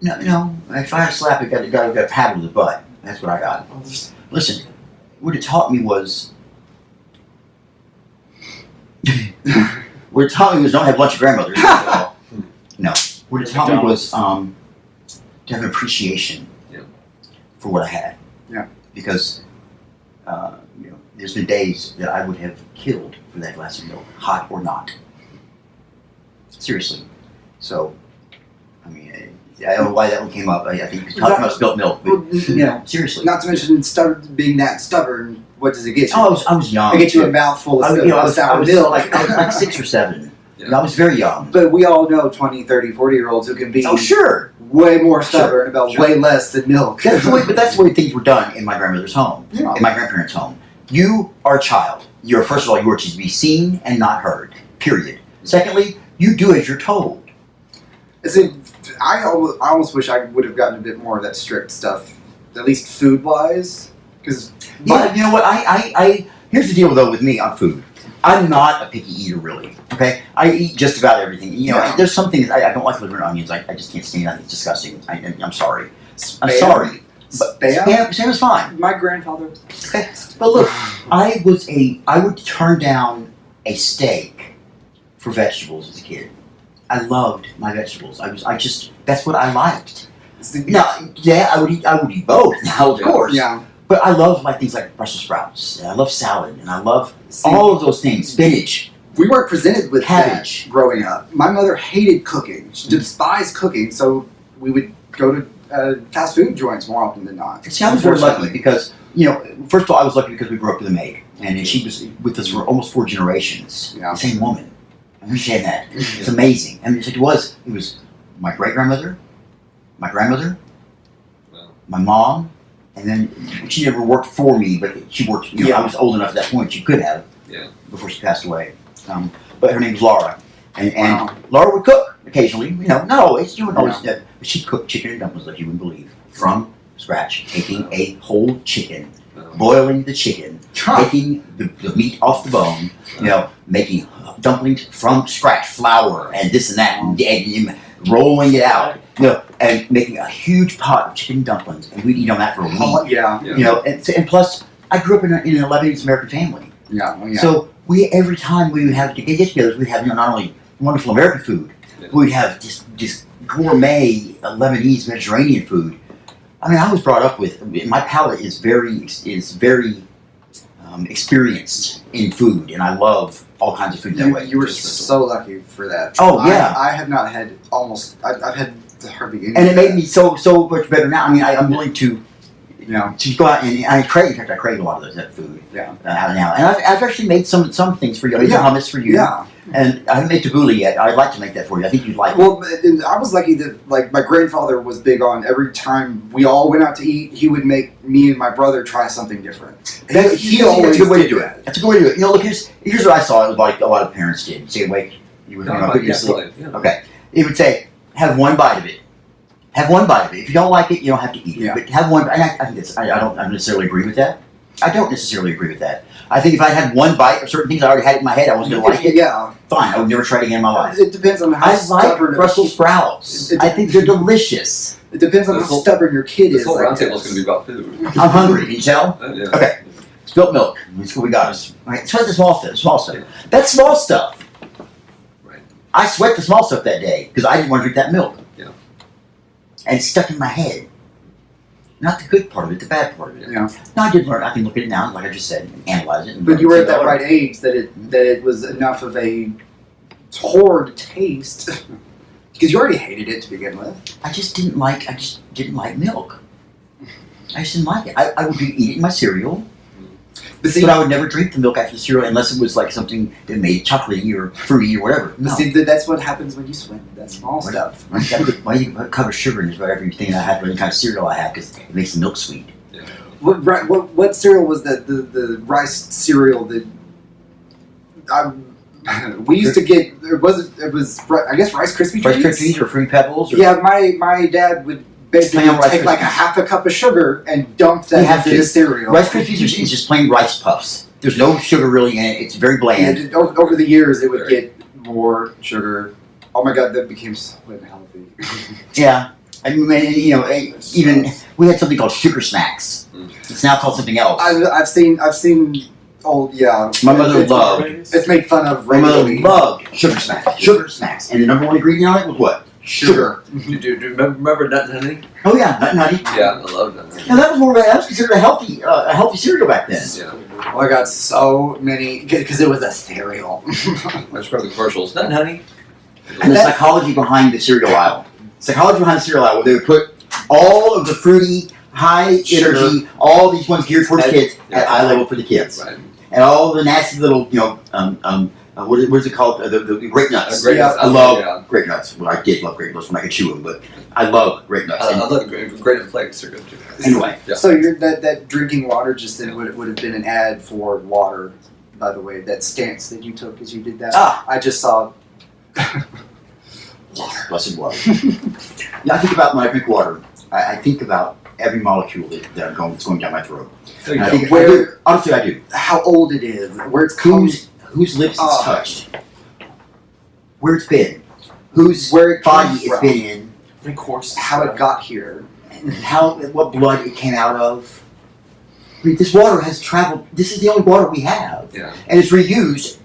No. If I had a slap, I got a pat on the butt. That's what I got. Oh, there's- Listen, what it taught me was. What it taught me was don't have lunch at grandmother's. No. What it taught me was to have an appreciation for what I had. Yeah. Because there's been days that I would have killed for that glass of milk, hot or not. Seriously. So, I don't know why that one came up. I think you talking about spilt milk, but seriously. Not to mention being that stubborn. What does it get you? Oh, I was young. It gets you a mouthful of I was sour milk. like 6 or 7. Yeah. I was very young. But we all know 20, 30, 40-year-olds who can be Oh, sure. way more stubborn about way less than milk. That's the way things were done in my grandmother's home, Yeah. in my grandparents' home. You are a child. first of all, you are to be seen and not heard. Period. Secondly, you do as you're told. I almost wish I would have gotten a bit more of that strict stuff, at least food wise. Because Yeah, you know what? I here's the deal though with me on food. I'm not a picky eater, really. Okay, I eat just about everything. You know, Yeah. there's some things I don't like liver and onions. I just can't stand it. It's disgusting. I'm sorry. I'm Spam? sorry. But Spam? Spam is fine. My grandfather. Okay. But look, I would turn down a steak for vegetables as a kid. I loved my vegetables. That's what I liked. Now, yeah, I would eat both. Now, of course. Yeah. But I love things like Brussels sprouts. And I love salad, and I love all of those things. Spinach. We weren't presented with Cabbage. that growing up. My mother hated cooking. She despised cooking, so we would go to fast food joints more often than not. See, I was very lucky because, first of all, I was lucky because we grew up with a maid, and she was with us for almost 4 generations. Yeah. The same woman. I understand that. It's amazing. I mean, it was my great-grandmother, my grandmother, Wow. my mom, and then she never worked for me, but she worked, Yeah. I was old enough at that point she could have, Yeah. before she passed away. But her name was Laura. And Wow. Laura would cook occasionally, not always, you wouldn't always, but she'd cook chicken and dumplings like you wouldn't believe. From scratch, taking a whole chicken, boiling the chicken, taking the meat off the bone, making dumplings from scratch, flour and this and that, and rolling it out, and making a huge pot of chicken dumplings, and we'd eat on that for a week. Yeah. And plus, I grew up in an 11-inch American family. Yeah. Yeah. So every time we would have get-togethers, we'd have not only wonderful American food, but we'd have just gourmet Lebanese Mediterranean food. I mean, I was brought up with, my palate is very experienced in food, and I love all kinds of food that way. You were so lucky for that. Oh, yeah. I have not had I've had hardly any. And it made me so much better now. I mean, I'm willing to go out and I crave a lot of that food. Yeah. Out now, and I've actually made some things for you. I made hummus for you. Yeah. And I haven't made tabbouleh yet. I'd like to make that for you. I think you'd like it. Well, and I was lucky that my grandfather was big on every time we all went out to eat, he would make me and my brother try something different. That's a good way to do it. That's a good way to do it. Look, here's what I saw. Like a lot of parents did. Say, wait, you would Okay. It would say, have one bite of it. Have one bite of it. If you don't like it, you don't have to eat it. Yeah. But have one. And I think I don't necessarily agree with that. I don't necessarily agree with that. I think if I had one bite of certain things I already had in my head, I wasn't going to like it. Yeah. Fine, I would never try it again in my life. It depends on how I stubborn. like Brussels sprouts. It- I think they're delicious. It depends on how stubborn your kid This is. whole like roundtable is this. going to be about food. I'm hungry. Can you tell? Yeah. Okay. Spilt milk. That's what we got. Right. Sweat the small stuff. Small stuff. That's small stuff. Right. I sweat the small stuff that day because I didn't want to drink that milk. Yeah. And it stuck in my head. Not the good part of it, the bad part of it. Yeah. Now I did learn. I can look at it now, like I just said, and analyze it. And But you were at that learn. right age that it was enough of a horrid taste because you already hated it to begin with. I just didn't like milk. I just didn't like it. I would eat it in my cereal, But see, but I would never drink the milk after the cereal unless it was like something that made chocolatey or fruity or whatever. No. that's what happens when you sweat that small Right. stuff. Why do you cover sugar in just about everything I have, any kind of cereal I have, because it makes the milk sweet. What cereal was that? The rice cereal that we used to get. It was I guess Rice Krispie Rice treats. Krispies or Fruity Pebbles? Or Yeah, my dad would basically Plain Rice take like a Krispies. half a cup of sugar and dump You have that into to. the cereal. Rice Krispies is just plain rice puffs. There's no sugar really in it. It's very bland. And over the years, it would get more sugar. Oh my god, that became so unhealthy. Yeah. I mean, even we had something called sugar snacks. It's now called something else. I've seen. Oh yeah. My mother loved. It's made fun of My mother regularly. loved sugar snacks. Sugar snacks, and the number one ingredient on it was what? Sugar. Do you remember Nut and Honey? Oh yeah, Nut Nutty. Yeah, I love Nut and Honey. Now that was considered a healthy cereal back then. Yeah. Oh, I got so many because it was a cereal. I just remember the commercials. Nut and Honey. And the psychology behind the cereal aisle. Psychology behind the cereal aisle, where they would put all of the fruity, high Sugar. energy, all these ones geared towards kids Yeah. at eye level for the kids, Right. and all the nasty little, what is it called? The grape nuts. Great nuts. I love Yeah. grape nuts. Well, I did love grape nuts when I could chew them, but I love grape nuts. I And love great and flakes are good too. anyway, Yeah. So that drinking water just then would have been an ad for water by the way, that stance that you took as you did that. Ah. I just saw. Yes, blessed water. Yeah, I think about when I drink water. I think about every molecule that's going down my throat. There you And I go. think Where- honestly, I do. How old it is, where it's come, Whose lips it's Oh. touched, where it's been, whose where it body came it's from, been in, I mean, course. how it got here. and what blood it came out of. I mean, this water has traveled. This is the only water we have, Yeah. and it's reused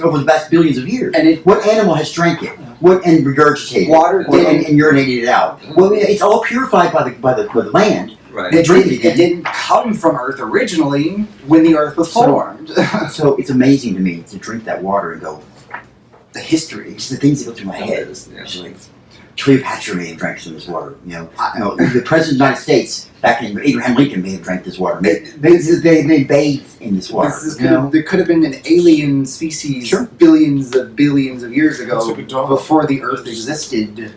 over the past billions of years. And it What animal has drank it? And regurgitated Water it? didn't- And urinated it out? Well, it's all purified by the land. Right. They drink it it again. didn't come from Earth originally when the Earth was So- formed. So it's amazing to me to drink that water and go, the history, it's the things that go through my head. Yeah. It's like Cleopatra may have drank some of this water. The President of the United States back in Abraham Lincoln may have drank this water. They bathed in this water. There could have been an alien species Sure. billions of years That's ago a good dog. before the Earth existed.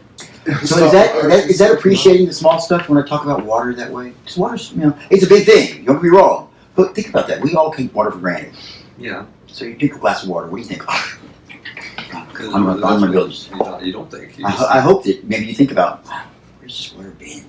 So is that appreciating the small stuff when I talk about water that way? Because water's, it's a big thing. Don't get me wrong. But think about that. We all take water for granted. Yeah. So you drink a glass of water. What do you think? Because I'm gonna go. you don't think. You just, I hope that maybe you think about, wow, where's this water been?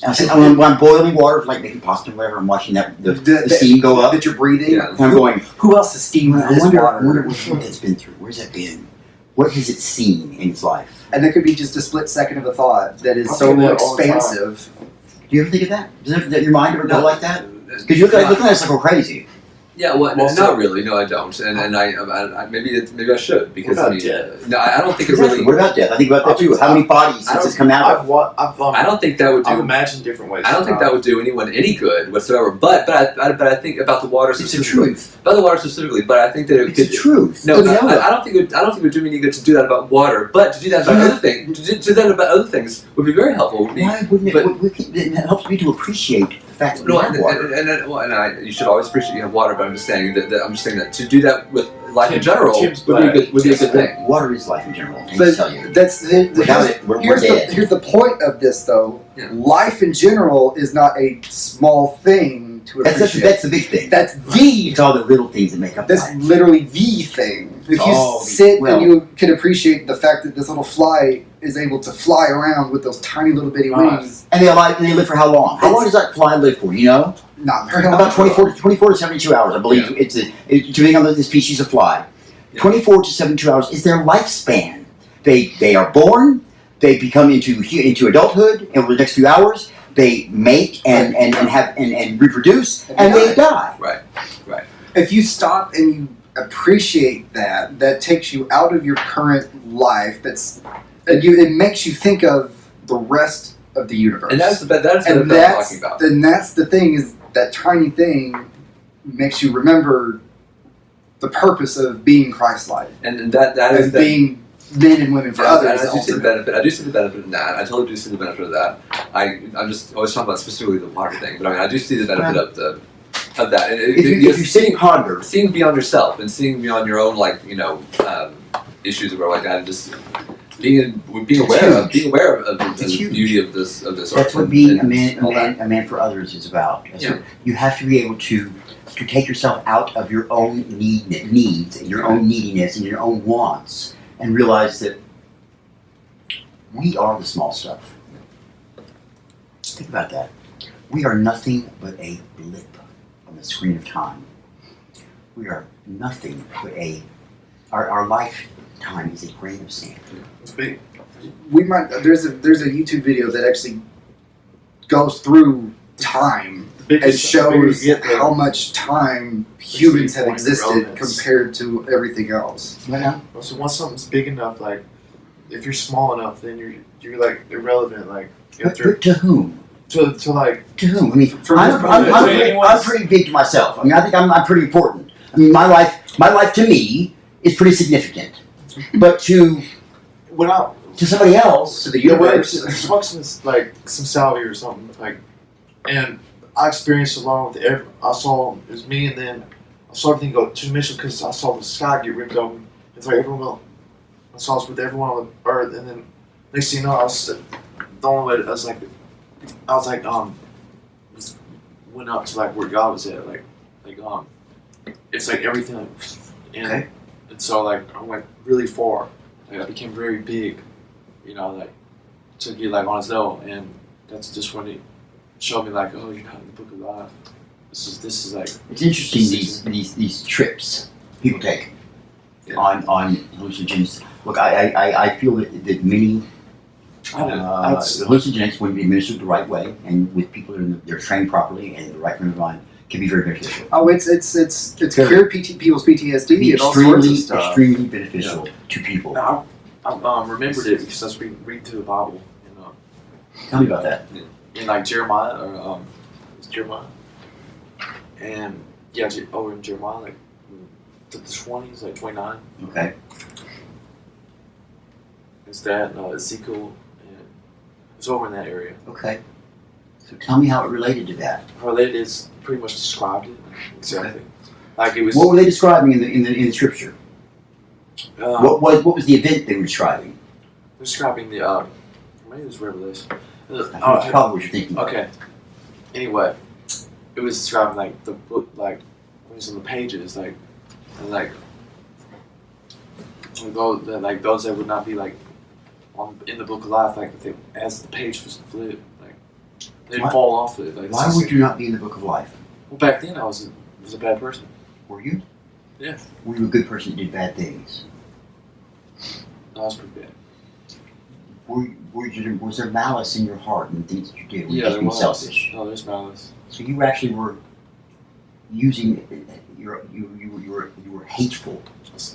And I said, when I'm boiling water, like making pasta or whatever, I'm watching the steam go up. That you're breathing. Yeah. And I'm going, Who else has steamed I this wonder water? what it's been through. Where's that been? What has it seen in its life? And that could be just a split second of a thought that is I so think that all the time. expansive. Do you ever think of that? Does your mind ever go No. like that? Because you're looking at us like we're crazy. Yeah, well, Well, not really. No, I don't, and I maybe maybe I should because What I about mean, death? no, I don't think it Exactly. really. What about death? I think about that too. How many bodies has this come out of? I don't think that would I've do. imagined different ways. I don't think that would do anyone any good whatsoever. But I think about the water It's the specifically. truth. About the water specifically, but I think that it It's the could. truth. No, We know it. I don't think it would do me any good to do that about water. But to do that about Yeah. other things, to do that about other things would be very helpful. Would be, Why wouldn't it? but- It helps me to appreciate the fact that we No, have water. you should always appreciate you have water. But I'm just saying that to do that with life in general Tim's would be a black. good thing. Water is life in general. I But tell you. that's Without it, we're here's dead. here's the point of this though. Yeah. Life in general is not a small thing to appreciate. That's the big thing. That's the It's all the little things that make up That's life. literally the thing. If you Oh, sit well- and you can appreciate the fact that this little fly is able to fly around with those tiny little bitty wings, And they live for how long? How long does that fly live for? You know, not very long. about 24 to 72 hours, I believe. Depending on the species of fly, Yeah. 24 to 72 hours is their lifespan. They are born, they become into adulthood, and over the next few hours, they mate and reproduce, and they die. Right. If you stop and you appreciate that, that takes you out of your current life. It makes you think of the rest of the universe. And that's what I'm talking about. And that's the thing, is that tiny thing makes you remember the purpose of being Christ-like, And that is and the being men and women for Yeah, others. and I do see the ultimately. benefit. I do see the benefit in that. I totally do see the benefit of that. I'm just always talking about specifically the water thing, but I mean, I do see the benefit of that. And If you sit and ponder, seeing beyond yourself and seeing beyond your own issues or like that, and just being aware of the It's huge. beauty of this that's earth what and- being and all that. a man for others is about. That's Yeah. what- you have to be able to take yourself out of your own needs, and your own neediness, and your own wants, and realize that we are the small stuff. Think about that. We are nothing but a blip on the screen of time. We are nothing but our lifetime is a grain of sand. It's big. There's a YouTube video that actually goes through time. The It biggest shows you get the- how much time humans have point of existed relevance. compared to everything else. Right now? So once something's big enough, like if you're small enough, then you're like irrelevant. Like you have But to whom? to like To whom? I mean, From I'm, his I'm, point of I'm, view, pretty, I'm pretty big to myself. I mean, I think I'm pretty important. I mean, my life to me is pretty significant. But to somebody else, To the yeah, whether universe. it's smoke some like some salvia or something like, and I experienced along with I saw it was me, and then I saw everything go two dimensional because I saw the sky get ripped open. It's like everyone, I saw it with everyone on the earth, and then next thing you know, I was the only way I was like just went up to like where God was at, like it's like everything, like, and, Okay. and so like I went really far. Like I became very big, you know, like to get like on his level, and that's just when he showed me like, oh, you're not in the book of life. This is like It's interesting these trips people take on hallucinogens. Look, I feel that many hallucinogenics, when administered the right way and with people that are trained properly and the right frame of mind, can be very beneficial. Oh, it's cured people's PTSD and all sorts of stuff. Extremely beneficial to people. I remembered it because I was reading through the Bible, and Tell me about that. in like Jeremiah, or it's Jeremiah, and yeah, over in Jeremiah, like the 20s, like 29. Okay. It's that Ezekiel, and it's over in that area. Okay. So tell me how it related to that. Related is pretty much described it exactly. Like it was. What were they describing in the scripture? What was the event they were describing? Describing the maybe it was Revelation. That's probably what you're thinking. Okay. Anyway, it was describing like the book, like when it was on the pages, like and like those that would not be like in the book of life, like as the page was flipped, like they'd fall off it. Like, Why would you not be in the book of life? Well, back then I was a bad person. Were you? Yeah. Were you a good person that did bad things? I was pretty bad. Was there malice in your heart and things that you did? Were you Yeah, just there being was. selfish? No, there's malice. So you actually were using you were hateful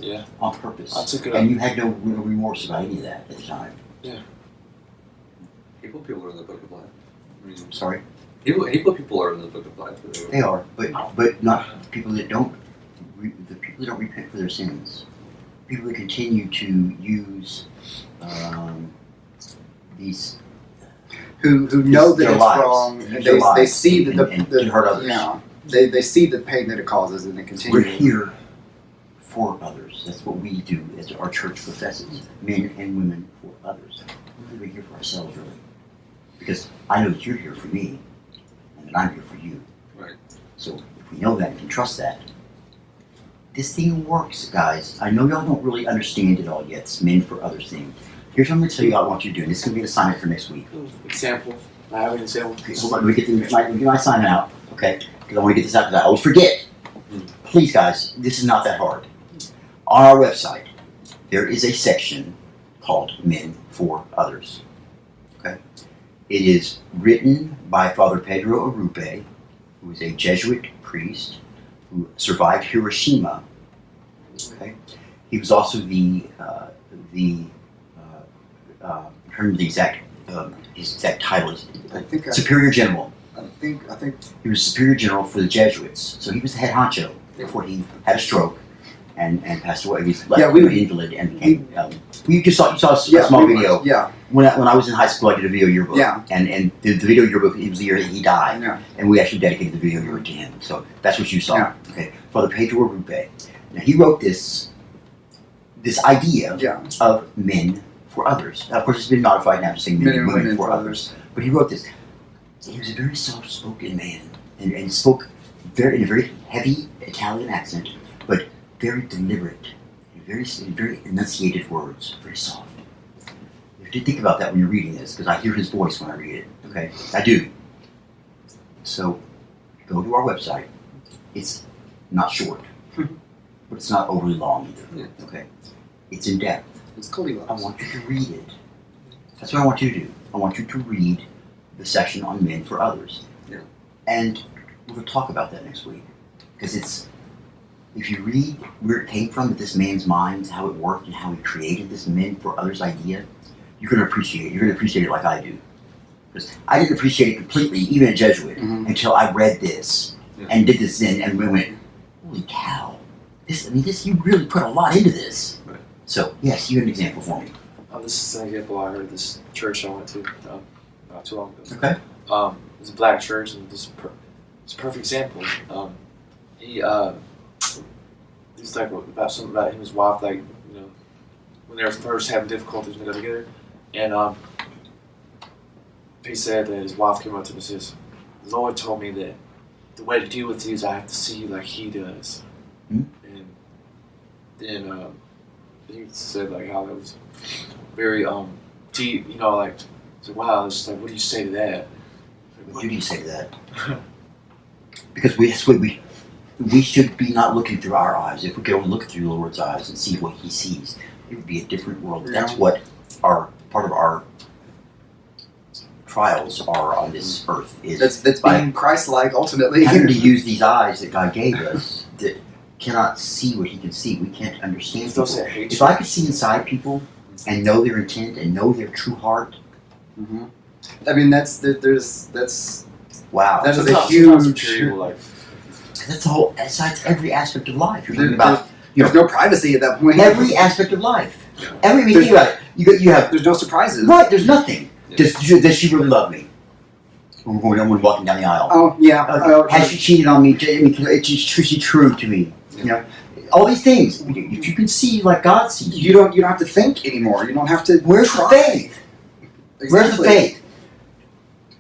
Yeah. on purpose. I took it and up. you had no real remorse about any of that at the time. People are in the book of life. I mean, Sorry, people are in the book of life. they are, but not people that don't. The people that don't repent for their sins. People that continue to use these. Who know that Their it's lives. wrong, Use and their they lives see that and the hurt others. yeah, they see the pain that it causes, and they continue. We're here for others. That's what we do as our church professes, men and women for others. We're really here for ourselves, really. Because I know that you're here for me, and that I'm here for you. Right. So if we know that and can trust that, this thing works, guys. I know y'all don't really understand it all yet. It's men for others thing. Here's what I'm going to tell you I want you to do. And this is going to be an assignment for next week. Example. I have an example. Okay, so let me get my assignment out, okay? Because I want to get this out because I always forget. Please, guys, this is not that hard. On our website, there is a section called Men for Others. Okay? It is written by Father Pedro Arupe, who is a Jesuit priest who survived Hiroshima. Okay? He was also his exact title is Superior General. I think He was Superior General for the Jesuits, so he was the head honcho before he had a stroke and passed away. He was left an invalid and became. You saw a small video. Yeah, When I was in high school, I did a video yearbook. Yeah. And the video yearbook, it was the year that he died. yeah. And we actually dedicated the video yearbook to him. So that's what you saw. Yeah. Okay. Father Pedro Arupe. Now he wrote this idea Yeah. of men for others. Now, of course, it's been modified now to say men and women for others. But he wrote this. He was a very soft-spoken man and spoke in a very heavy Italian accent, but very deliberate, very enunciated words, very soft. You have to think about that when you're reading this, because I hear his voice when I read it. Okay, I do. So, go to our website. It's not short, but it's not overly long either. Okay, it's in depth. It's Cody I want you to read it. That's what I want you to do. I want you to read the section on men for others. Yeah. And we're going to talk about that next week. Because if you read where it came from, this man's mind, how it worked, and how he created this men for others idea, you're going to appreciate it. You're going to appreciate it like I do. Because I didn't appreciate it completely, even a Jesuit, until I read this and did this then, and we went, holy cow. This you really put a lot into this. Right. So, yes, you have an example for me. This is an example I heard this church I went to not too long ago. Okay. It was a black church, and it's a perfect example. He's like about something about him and his wife, like, you know, when they were first having difficulties when they got together, and he said that his wife came up to him and says, "The Lord told me that the way to deal with you is I have to see you like He does." Hmm? And then he said like how that was very deep. You know, like so wow. It's like what do you say to that? What do you say to that? Because we should be not looking through our eyes. If we could only look through the Lord's eyes and see what He sees, it would be a different world. That's what part of our trials are on this earth. Is That's being Christ-like ultimately. having to use these eyes that God gave us that cannot see what He can see. We can't understand It's those people. that hate If you. I could see inside people and know their intent and know their true heart, Mhm. I mean, that's wow. That is a Sometimes huge. people, like, That's the whole. That's every aspect of life. You're There- talking about There's no privacy at that point. every aspect of life. I mean, There's- think about it. You have There's no surprises. right. There's nothing. Yeah. Does she really love me? When we're walking down the aisle. Oh yeah. Has she cheated on me? Is she true to me? You know, all these things. If you can see like God sees, you don't have to think anymore. You don't have to. where's the try. faith? Where's the faith?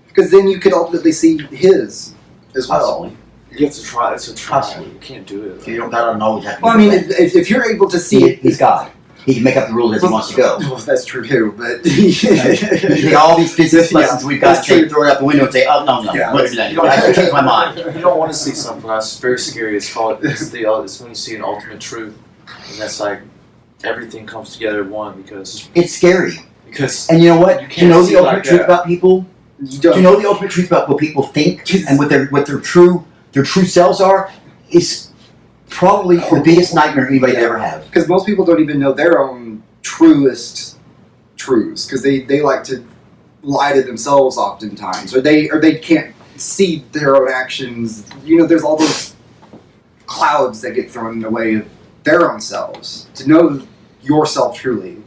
Because then you could ultimately see His as well. Possibly. you have to try. It's a try. Possibly. You can't do it. You don't gotta always have to. Well, I mean, if you're able to see it, He's God. He can make up the rules as he wants to go. Well, that's true too. But You take all these physics Yeah, lessons we've got that's to take, true. throw it out the window and say, oh, no, Yeah. what is that? You don't I should change my mind. You don't want to see something that's very scary. It's called. It's when you see an ultimate truth, and that's like everything comes together at one because It's scary. because And you know what? You Do you know can't see the it ultimate like truth that. about people? you Do don't. you know the ultimate truth about what people think and what their true selves are? Is probably the biggest nightmare anybody could ever have. Because most people don't even know their own truest truths. Because they like to lie to themselves oftentimes, or they can't see their own actions. You know, there's all those clouds that get thrown in the way of their own selves. To know yourself truly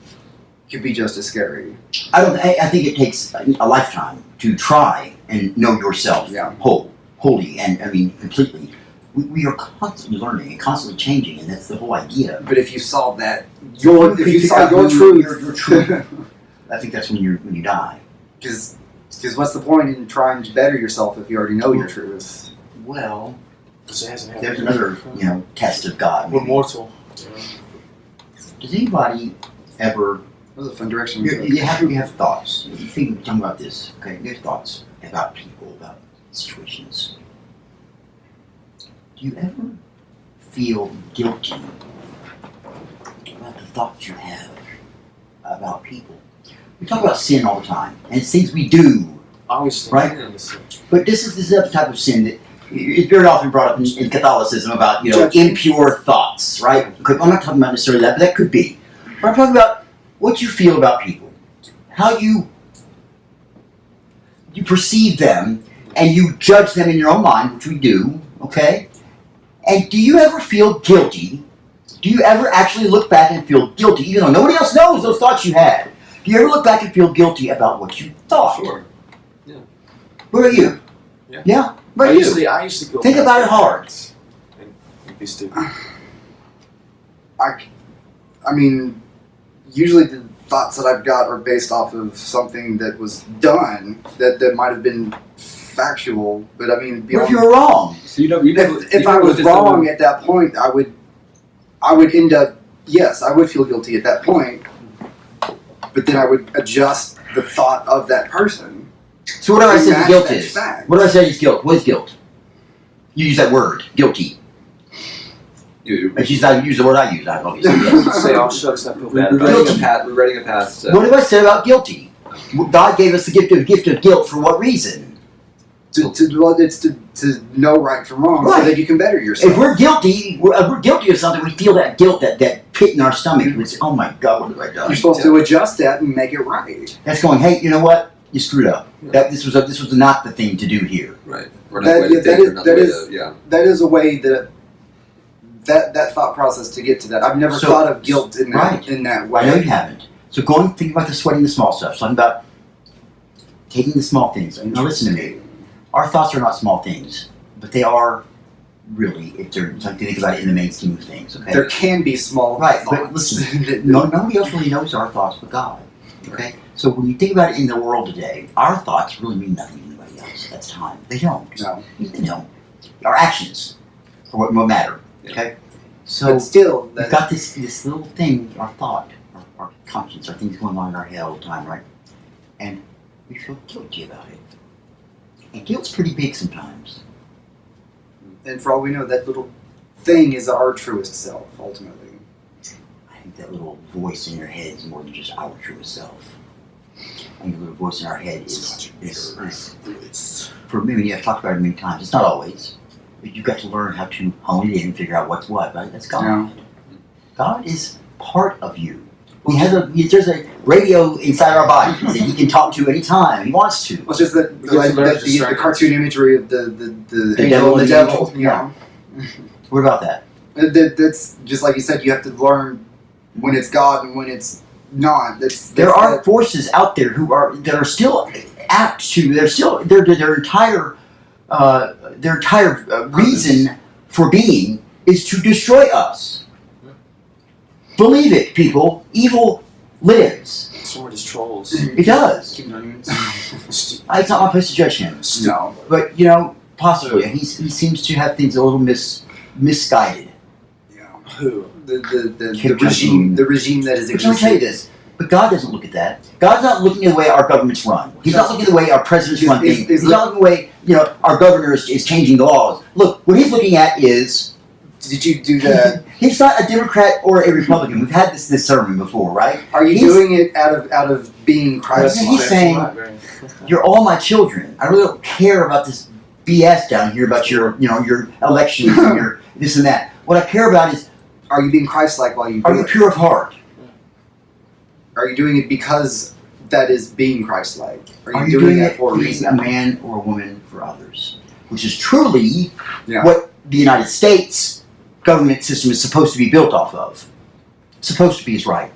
could be just as scary. I think it takes a lifetime to try and know yourself Yeah. wholly, and I mean completely. We are constantly learning and constantly changing, and that's the whole idea. But if you saw that, if you figure saw out your your truth, truth, I think that's when you die. because what's the point in trying to better yourself if you already know your truth? Well, it hasn't happened. there's another test of God. We're maybe. mortal. You know? Does anybody ever? That was a fun direction. You have thoughts. You think talking about this? Okay, your thoughts about people, about situations. Do you ever feel guilty about the thoughts you have about people? We talk about sin all the time, and it's things we do. I always think Right. But this is the type of sin that is very often brought up in Catholicism about Judgment. impure thoughts, right? I'm not talking about necessarily that, but that could be. But I'm talking about what you feel about people, how you perceive them, and you judge them in your own mind, which we do, okay? And do you ever feel guilty? Do you ever actually look back and feel guilty, even though nobody else knows those thoughts you had? Do you ever look back and feel guilty about what you thought? Sure. What about you? Yeah. What I about you? used to go. Think past about it that hard. And be stupid. I mean, usually the thoughts that I've got are based off of something that was done that might have been factual, but I mean, What if beyond, you were wrong? So if I was wrong at that point, I would end up, yes, I would feel guilty at that point, but then I would adjust the thought of that person. So what do I To say the match guilt that is? fact. What do I say is guilt? What is guilt? You use that word, guilty. If you use the word I use, I obviously yes. Say, oh shucks, I feel bad We're about writing it. Guilty. we're writing a past. What did I say about guilty? God gave us the gift of guilt for what reason? It's to know right from wrong, so Right. that you can better yourself. If we're guilty, we're guilty of something, we feel that guilt, that pit in our stomach. We say, oh my God, what have I done? You're supposed to adjust that and make it right. That's going, hey, you know what? You screwed up. Yeah. This was not the thing to do here. Right. We're not the way to think, or not the way to, That is a way that thought process to get to that. I've never So- thought of guilt in that right. in that I way. know you haven't. So go and think about the sweating the small stuff. Talking about taking the small things. Now listen to me. Our thoughts are not small things, but they are really, if they're something to think about it in the main scheme of things. Okay. There can be small Right, thoughts. but listen, nobody else really knows our thoughts but God. Okay? So when you think about it in the world today, our thoughts really mean nothing to anybody else at the time. They don't. No. They don't. Our actions are what matter. Okay? So but still, we've got this little thing, our thought, our conscience, our things going on in our head all the time, right? And we feel guilty about it. And guilt's pretty big sometimes. and for all we know, that little thing is our truest self, ultimately. I think that little voice in your head is more than just our true self. I think the little voice in our head is for me, I've talked about it many times, it's not always. But you've got to learn how to hone it in and figure out what's what, right? That's God. Yeah. God is part of you. There's a radio inside our bodies that he can talk to anytime he wants to. Well, it's just that We get to learn the discernment. cartoon imagery of the devil angel and the and the devil. angel, yeah. What about that? That's just like you said. You have to learn when it's God and when it's not. There are forces out there that are still apt to. Their entire reason for being is to destroy us. Believe it, people. Evil lives. Some are just trolls. It does. It's not my place to judge him. No. But possibly he seems to have things a little misguided. Yeah. Who? The regime that is But let me tell you existing. this. But God doesn't look at that. God's not looking at the way our governments run. He's not looking at the way our presidents run things. He's not looking at the way our governor is changing the laws. Look, what he's looking at is. Did you do that? He's not a Democrat or a Republican. We've had this sermon before, right? Are you doing it out of being Christ? He's saying, "You're all my children. I really don't care about this BS down here about your elections and your this and that. What I care about is, Are you being Christ-like while you do are you it? pure of heart? Are you doing it because that is being Christ-like? Are you doing it for a reason, a man or a woman for others? Which is truly what the United States government system is supposed to be built off of. Supposed to be is right.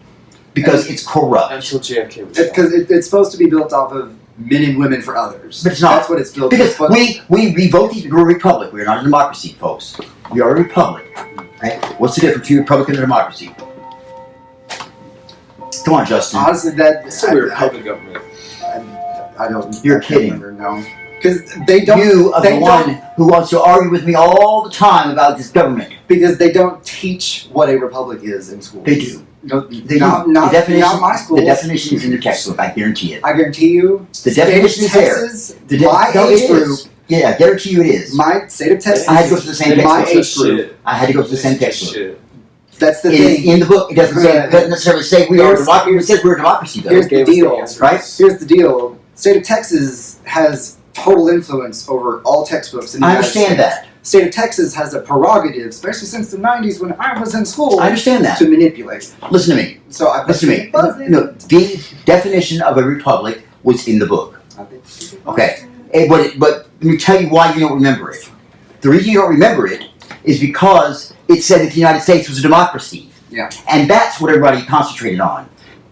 Because it's corrupt. Until JFK was Because it's supposed to be built off of men and women for others. But it's not. That's what it's built Because off. we vote we're a republic. We're not a democracy, folks. We are a republic. Right? What's the difference between a republic and a democracy? Come on, Justin. Honestly, It's a weird public government. I don't. You're I can't kidding. remember, no. Because they don't. You are they the don't- one who wants to argue with me all the time about this government. Because they don't teach what a republic is in schools. They do. No, They not, do. not, The definition, not my schools. The definition is in their textbook. I guarantee it. I guarantee you. The definition is state of there. Texas, The my no, age it group. is. Yeah, I guarantee you it is. My state of Texas. I had to go to the same They my textbook. teach us age group. shit. I had to go to the They same teach us textbook. shit. That's the It is thing. in the book. It doesn't necessarily say we are a democracy. It says we're a democracy, though. Here's the Gave us deal, answers. right? Here's the deal. State of Texas has total influence over all textbooks in the I United understand States. that. State of Texas has a prerogative, especially since the 90s when I was in school, I understand that. to manipulate. Listen to me. So I Listen to me. No, the definition of a republic was in the book. Okay. But let me tell you why you don't remember it. The reason you don't remember it is because it said that the United States was a democracy. Yeah. And that's what everybody concentrated on.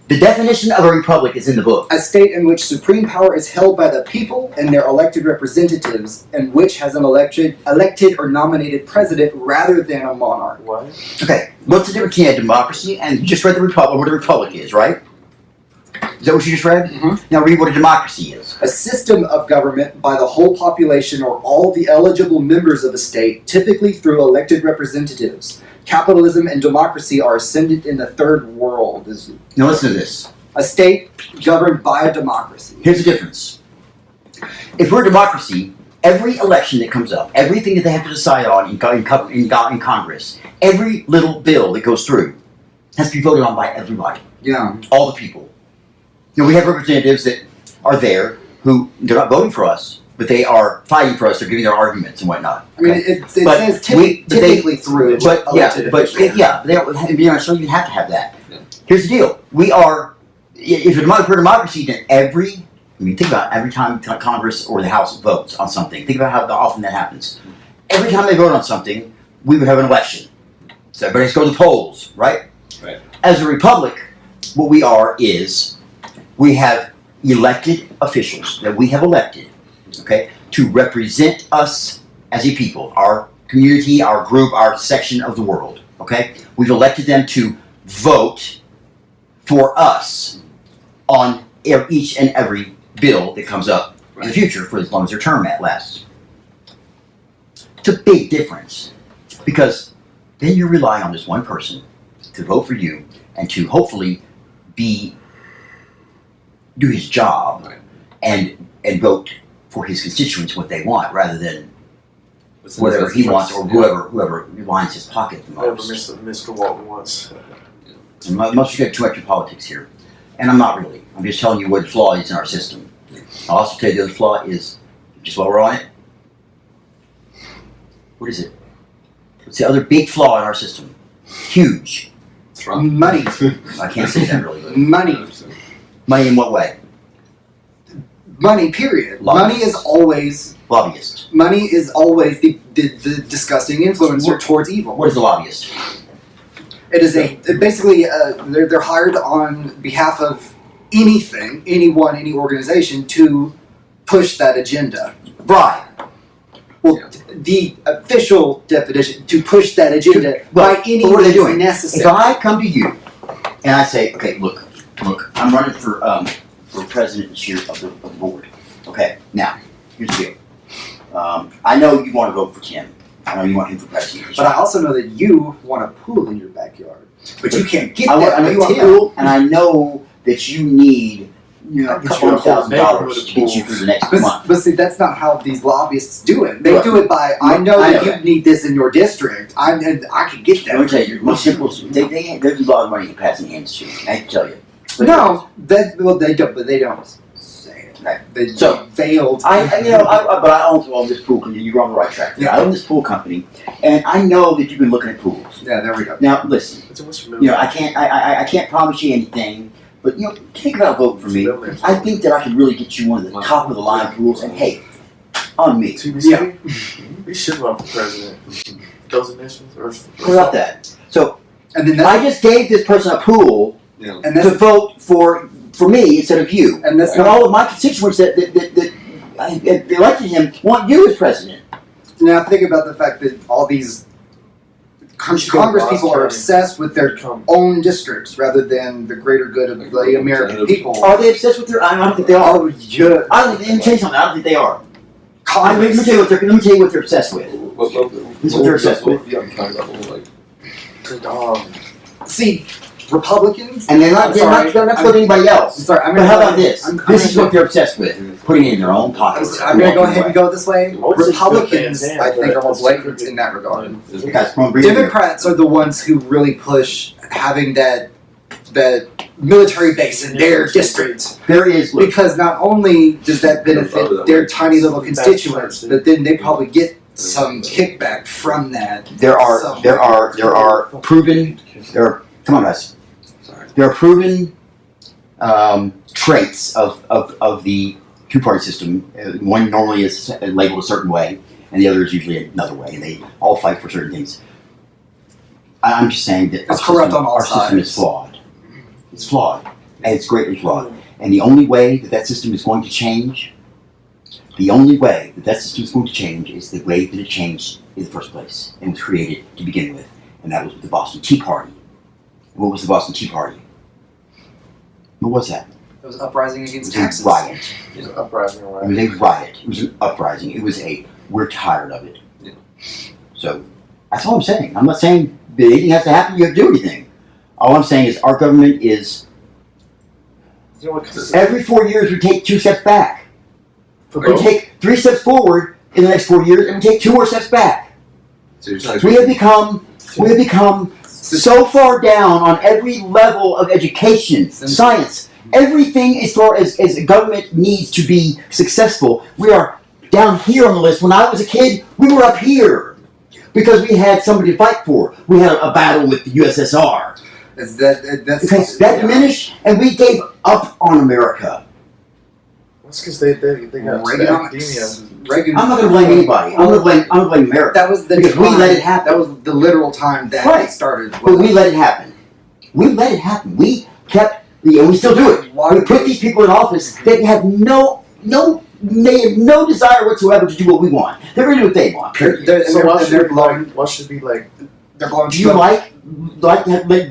The definition of a republic is in the book. A state in which supreme power is held by the people and their elected representatives, and which has an elected or nominated president rather than a monarch. What? Okay, what's the difference between a democracy and you just read the republic, what a republic is, right? Is that what you just read? Mhm. Now read what a democracy is. A system of government by the whole population or all the eligible members of a state, typically through elected representatives. Capitalism and democracy are ascendant in the third world. Now listen to this. A state governed by a democracy. Here's the difference. If we're a democracy, every election that comes up, everything that they have to decide on in Congress, every little bill that goes through has to be voted on by everybody, Yeah. all the people. We have representatives that are there who they're not voting for us, but they are fighting for us. They're giving their arguments and whatnot. I mean, okay? it But says we- but they- typically through But elected officials. they don't. So you have to have that. Yeah. Here's the deal: we are. If we're a democracy, then think about every time Congress or the House votes on something. Think about how often that happens. Every time they vote on something, we would have an election. So everybody has to go to the polls, right? Right. As a republic, what we are is we have elected officials that we have elected, okay, to represent us as a people, our community, our group, our section of the world, okay? We've elected them to vote for us on each and every bill that comes up in the future for as long as their term lasts. It's a big difference because then you're relying on this one person to vote for you and to hopefully do his job Right. and vote for his constituents what they want rather than What's the whatever best he wants choice? or whoever lines his pocket the Whatever most. Mr. Walton wants. And most get too much in politics here. And I'm not really. I'm just telling you what the flaw is in our system. I'll also tell you the other flaw is, just while we're on it, what is it? What's the other big flaw in our system? Huge. Trump. Money. I can't say that really, but Money. money in what way? Money, period. Lobbyists. Money Lobbyists. is always the disgusting influencer towards evil. What is a lobbyist? It is basically they're hired on behalf of anything, anyone, any organization to push that agenda. Bribe. Well, the official definition to push that agenda by any But what are they means doing? If necessary. I come to you and I say, okay, look, I'm running for president this year of the board. Okay, now here's the deal. I know you want to vote for Tim. I know you want him for president. But I also know that you want a pool in your backyard. But you can't get I that know you with want a Tim. pool, and I know that you need a couple of $1,000 to get you through the next month. But see, that's not how these lobbyists do it. They Right. do it by, I know I that know you need this in your district. I can get that. Let me tell you, most simple. There's a lot of money passing hands to. I can tell you. No, they don't. But they don't say it. Right. They So, veiled. but I own this pool company. You're on the right track. Yeah. I own this pool company, and I know that you've been looking at pools. Yeah, there we go. Now, listen. It's a West I can't promise you anything, but think about voting for me. I think that I could really get you one of the top of the line pools, and hey, on me. Yeah. We should run for president. Those initials, or What about that? So And then I just gave this person a pool Yeah. and to that's vote for me instead of you. and that's And not, all of my constituents that elected him want you as president. now think about the fact that all these Congress people are obsessed with their own districts rather than the greater good of the American people. Are they obsessed with their? I don't think they are. Oh, yeah. I don't think. Let me tell you something. I don't think they are. Let me Congress. tell you what they're obsessed with. What This is what they're obsessed with. See, Republicans. And they're not. I'm They're sorry. not for anybody I'm else. sorry. But how about this? I'm This is what they're obsessed with: putting it in their own pockets. I'm going to go ahead and go this way. Most of Republicans, the I think, are more fans, blatant in that regard. Guys, come on, bring it in. Democrats are the ones who really push having that military base in their district, There is. Look, because not only does that benefit their tiny little constituents, but then they probably get some kickback from that. there are proven. Come on, guys. Sorry. There are proven traits of the two-party system. One normally is labeled a certain way, and the other is usually another way. And they all fight for certain things. I'm just saying that It's corrupt on all our system is sides. flawed. It's flawed, and it's greatly flawed. And the only way that system is going to change, is the way that it changed in the first place and was created to begin with, and that was with the Boston Tea Party. What was the Boston Tea Party? What was that? It was uprising It against was a taxes. riot. It was an uprising, It right? was a riot. It was an uprising. It was we're tired of it. Yeah. So that's all I'm saying. I'm not saying that anything has to happen. You have to do anything. All I'm saying is our government is You know what? every 4 years we take 2 steps back. For We both, take 3 steps forward in the next 4 years, and we take 2 more steps back. So you're telling We have become so far down on every level of education, science, everything as far as government needs to be successful. We are down here on the list. When I was a kid, we were up here because we had somebody to fight for. We had a battle with the USSR. That's Okay, that diminished, and we gave up on America. that's because they got the academia. Reaganomics. Reagan. I'm not going to blame anybody. I'm going to blame America. That was the Because we time- let it happen. That was the literal time that Right. it started. But we let it happen. We let it happen. We kept, and we still do it. We put these people in office that have they have no desire whatsoever to do what we want. They're going to do what they want. Period. So why should they're it be blowing. like? Why should it be like? They're blowing. Do you like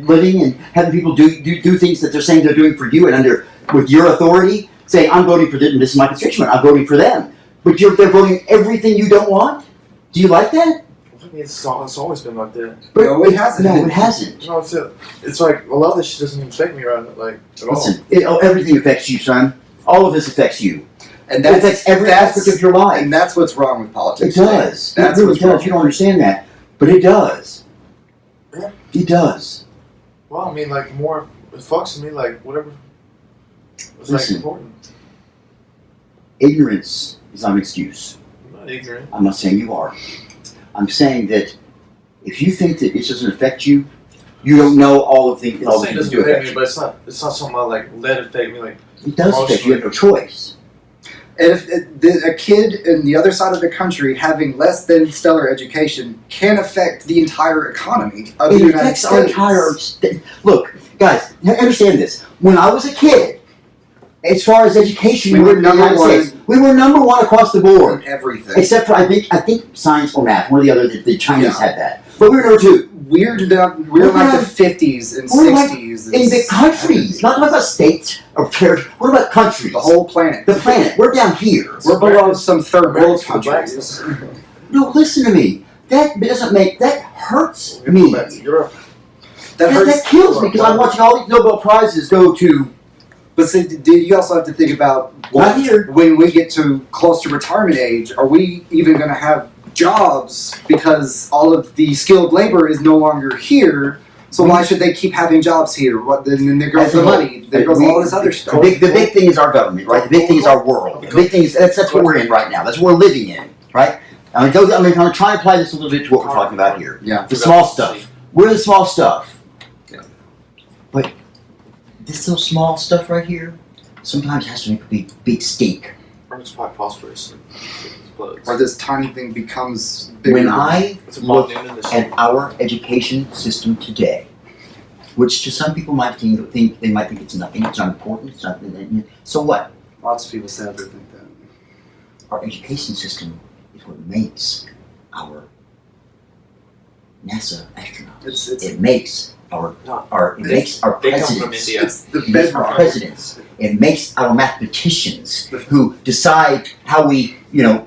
living and having people do things that they're saying they're doing for you and with your authority, saying I'm voting for this and this is my constituent, I'm voting for them. But they're voting everything you don't want? Do you like that? mean, it's always been like that. But No, it hasn't. No, it hasn't. You know, it's like a lot of this shit doesn't even affect me right like at all. Listen, everything affects you, son. All of this affects you. And It affects every aspect of your life. And that's what's wrong with It politics. does. That's It really what's wrong. does. You don't understand that, but it does. Yeah. It does. Well, I mean, like more it fucks me, like whatever. It's Listen. like important. Ignorance is not an excuse. I'm not ignorant. I'm not saying you are. I'm saying that if you think that it doesn't affect you, you don't know all of the I'm all the saying it things doesn't that do affect affect me, you. but it's not something I like let it affect me. Like It does affect you. You have no choice. And if a kid in the other side of the country having less than stellar education can affect the entire economy of the It United affects our States. entire look, guys. Understand this. When I was a kid, as far as education, We we were were in the number United one. States. We were number one across the board, On everything. except for I think science or math. One or the other. The Chinese Yeah. had that, but we were number two We're like the 50s and We're like 60s. in the countries. Not talking about states or territories. What about countries? The whole planet. the planet. We're down here. We're below some third world America's the black countries. No, listen to me. That doesn't make that hurts we me. go back to Europe. That hurts. That kills me because I'm watching all these Nobel Prizes go to But see, you also have to think about right here. when we get to close to retirement age, are we even going to have jobs because all of the skilled labor is no longer here? So why should they keep having jobs here? Then there goes the money. There goes all this other stuff. The big thing is our government, right? The big thing is our world. The big thing is that's what we're in right now. That's what we're living in, right? I'm going to try and apply this a little bit to what we're talking about here. Yeah. The small stuff. We're the small stuff. Yeah. But this little small stuff right here sometimes has to make a big stink. Or it's quite prosperous. And it explodes. Or this tiny thing becomes bigger. When I It's a look bomb in this at our education system today, which to some people might think they might think it's nothing, it's not important, it's nothing. So what? Lots of people sadly think that. Our education system is what makes our NASA astronauts. It's It makes it makes our They come from presidents. India. it's the It makes our bedrock. presidents. It makes our mathematicians who decide how we,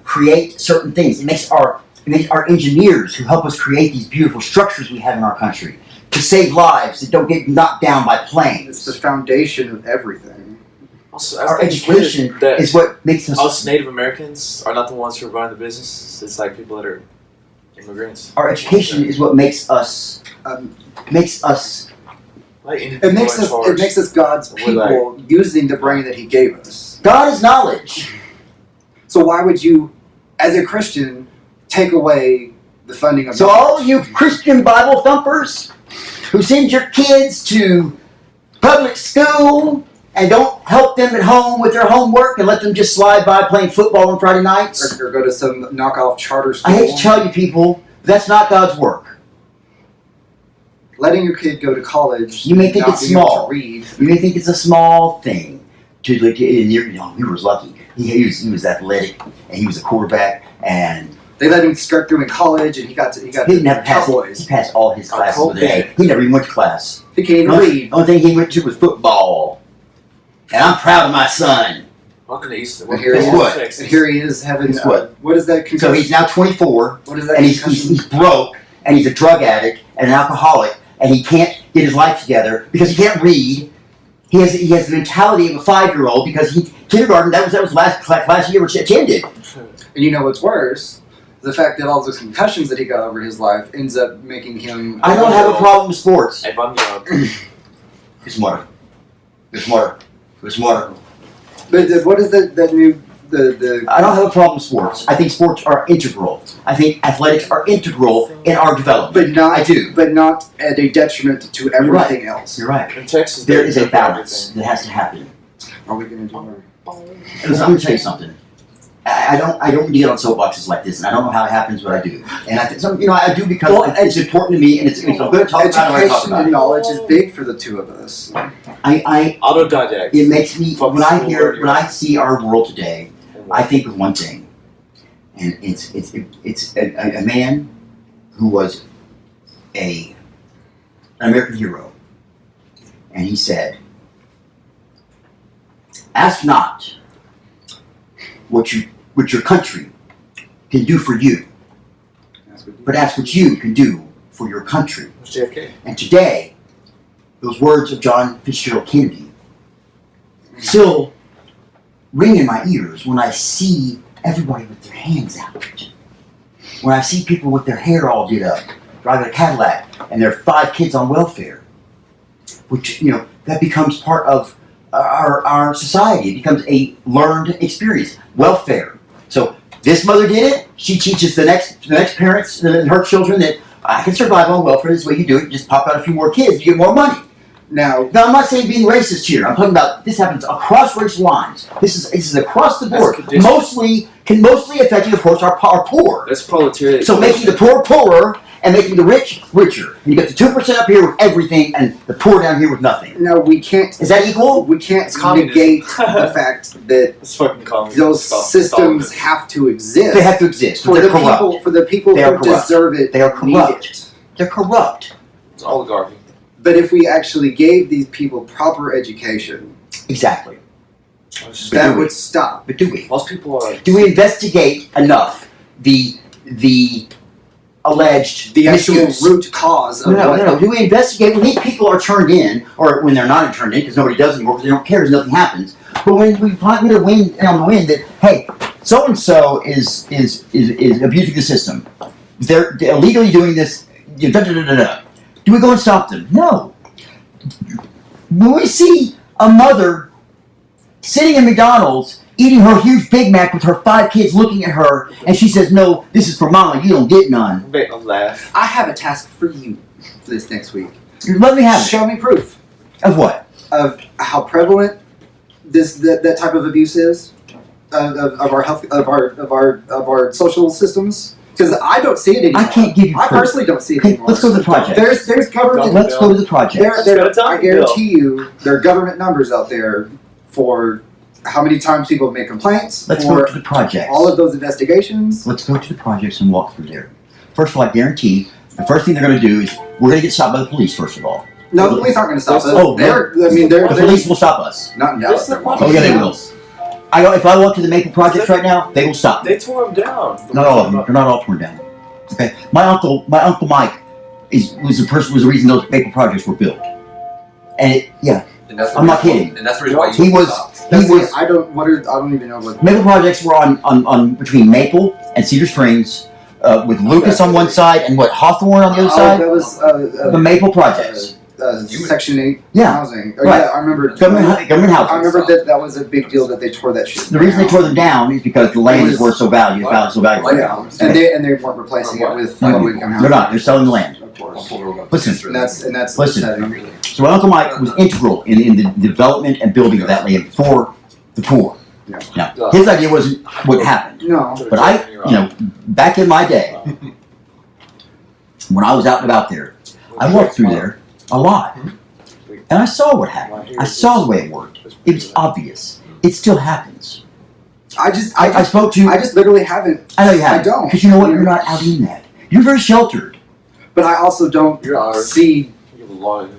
create certain things. It makes our engineers who help us create these beautiful structures we have in our country to save lives that don't get knocked down by planes. It's the foundation of everything. Also, Our I think it's education weird that is what makes us. us Native Americans are not the ones who are running the business. It's like people that are immigrants. Our education is what makes us. Makes us. Like Indian It makes people us. in It makes us God's We're like- people using the brain that He gave us. God is knowledge. So why would you, as a Christian, take away the funding of? So all you Christian Bible thumpers who send your kids to public school and don't help them at home with their homework and let them just slide by playing football on Friday nights. or go to some knockoff charter school. I hate to tell you people, that's not God's work. Letting your kid go to college. You may think not it's being able small. To read. You may think it's a small thing. To like, he was lucky. He was athletic and he was a quarterback and They let him skirt through in college, and he got he didn't have the Cowboys. he passed all his classes with an A. He never even went to class. He can't even The read. only thing he went to was football. And I'm proud of my son. Welcome to East. And here, he Guess is, what? Texas. and here he is having Guess what? what is that? So he's now 24 What is that? and he's concussion? broke and he's a drug addict and an alcoholic and he can't get his life together because he can't read. He has the mentality of a 5-year-old because kindergarten that was last class he ever attended. And you know what's worse? The fact that all those concussions that he got over his life ends up making him. I don't have a problem with sports. Hey, bum young. You're smarter. You're smarter. You're smarter. But what is that new the? I don't have a problem with sports. I think sports are integral. I think athletics are integral in our development. But not. I do. But not at a detriment to everything else. You're right. In Texas, There they is a do balance everything. that has to happen. Are we going to do? And so I'm gonna tell you something. I don't get on soapboxes like this, and I don't know how it happens, but I do. And I think I do because it's important to me, and it's if I'm going to talk about it, I talk Education about and it. knowledge is big for the two of us. Autodidact. It makes me Fuck when school, when I see our world today, I think of one thing, and it's a man who was an American hero, and he said, "Ask not what your country can do for you, but ask what you can do for your country. JFK. And today, those words of John Fitzgerald Kennedy still ring in my ears when I see everybody with their hands out. When I see people with their hair all did up, driving a Cadillac, and their 5 kids on welfare. Which, that becomes part of our society. It becomes a learned experience. Welfare. So this mother did it. She teaches the next parents, her children, that I can survive on welfare. This is the way you do it. You just pop out a few more kids, you get more money. Now, I'm not saying being racist here. I'm talking about this happens across racial lines. This is across the board. Mostly affecting, of course, our poor. That's proletariat. So making the poor poorer and making the rich richer. And you got the 2% up here with everything, and the poor down here with nothing. No, we can't. Is that equal? We can't negate the fact that It's fucking communism. those systems have to exist. They have to exist. for They're the corrupt. people. For the people They are who corrupt. deserve it. They are need corrupt. it. They're corrupt. It's oligarchy. But if we actually gave these people proper education, Exactly. that would stop. But do we? Most people are. Do we investigate enough the alleged The actual misuse? root cause of No, what. no, no. Do we investigate when these people are turned in, or when they're not turned in, because nobody does anymore, because they don't care, because nothing happens. But when we find a wind on the wind that, hey, so and so is abusing the system, they're illegally doing this. Da, da, da, da, da. Do we go and stop them? No. When we see a mother sitting in McDonald's eating her huge Big Mac with her 5 kids looking at her, and she says, "No, this is for Mama. You don't get none." Make them laugh. I have a task for you for this next week. Let me have it. Show me proof Of what? of how prevalent that type of abuse is of our health of our social systems. Because I don't see it anymore. I can't give you I proof. personally don't see it Okay, anymore. let's go to the project. There's government. Let's go to the project. I guarantee you, there are government numbers out there for how many times people have made complaints. Let's for go to the projects. all of those investigations. Let's go to the projects and walk through there. First of all, I guarantee the first thing they're going to do is we're going to get stopped by the police. First of all, No, the police aren't going to stop us. Oh, they're the police will stop us. not in Dallas. They're Oh yeah, they will. If I walk to the Maple projects right now, they will stop me. They tore them down. Not all of them. They're not all torn down. Okay, my uncle Mike was the reason those Maple projects were built. And And that's the I'm not reason why- kidding. And that's the reason why He you was- stopped. I don't even know what. Maple projects were on between Maple and Cedar Springs, with Lucas on one side and Hawthorne on the other side. That was The Maple projects. Section 8 Yeah. housing. Right. Yeah, I remember. Government houses. I remember that was a big deal that they tore that shit. The reason they down. tore them down is because the land is worth so valuable. Yeah, and they weren't replacing it with No, low income housing. they're not. They're selling the land. Of course. Listen. And that's Listen. upsetting. So my Uncle Mike was integral in the development and building of that land for the poor. Yeah. Now, his idea wasn't what happened. No. But back in my day, when I was out and about there, I walked through there a lot. And I saw what happened. I saw the way it worked. It was obvious. It still happens. I just literally haven't. I know you haven't. I don't. Because you know what? You're not out in that. You're very sheltered. But I also don't You're ours. see You have a lot of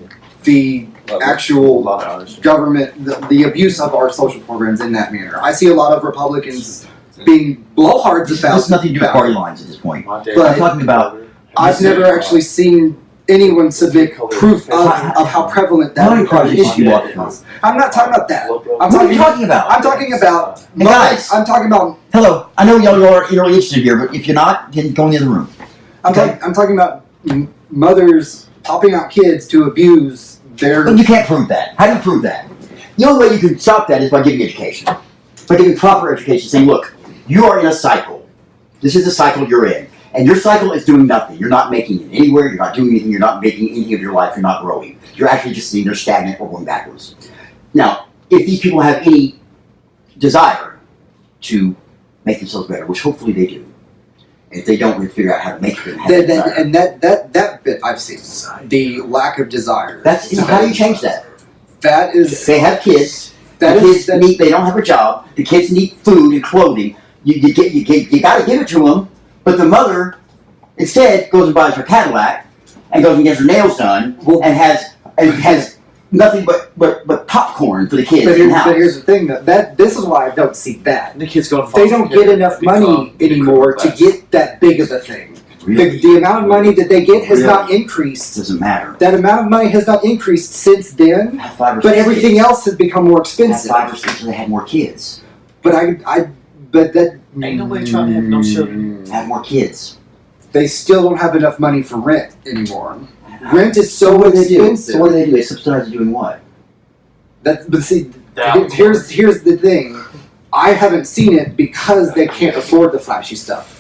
the a actual lot of hours. government, the abuse of our social programs in that manner. I see a lot of Republicans being blowhards This about. has nothing to do with about party it. lines at this point. My dad- But I'm talking about- I've never actually seen anyone submit proof of how prevalent that How many projects issue did you walk through? is. I'm not talking about that. I'm What are you talking. talking about? I'm talking about. Hey, guys. I'm talking about. Hello. I know y'all are really interested here, but if you're not, then go in the other room. I'm talking about mothers popping out kids to abuse their. But you can't prove that. How do you prove that? The only way you can stop that is by giving education. By giving proper education, saying, look, you are in a cycle. This is the cycle you're in. And your cycle is doing nothing. You're not making it anywhere. You're not doing anything. You're not making anything of your life. You're not growing. You're actually just sitting there stagnant or going backwards. Now, if these people have any desire to make themselves better, which hopefully they do, and if they don't, we figure out how to make them have that desire. And that bit I've seen the lack of desire. That's how do you change that? That is. They have kids. That the is. kids need. They don't have a job. The kids need food and clothing. You got to give it to them. But the mother instead goes and buys her Cadillac and goes and gets her nails done and has nothing but popcorn for the kids in the house. But here's the thing: that this is why I don't see that. The kids going. They don't get enough money anymore to get that big of a thing. Really? The amount of money that they get has Really? not increased. Doesn't matter. That amount of money has not increased since then, Have 5 or but 6 everything kids. else has become more Have expensive. 5 or 6 so they had more kids. But but that Ain't nobody trying to have no children. Have more kids. they still don't have enough money for rent anymore. Rent is so what do they do? expensive. So what do they do? They subsidize doing what? But see, That here's the thing. I haven't seen it because they can't afford the flashy stuff.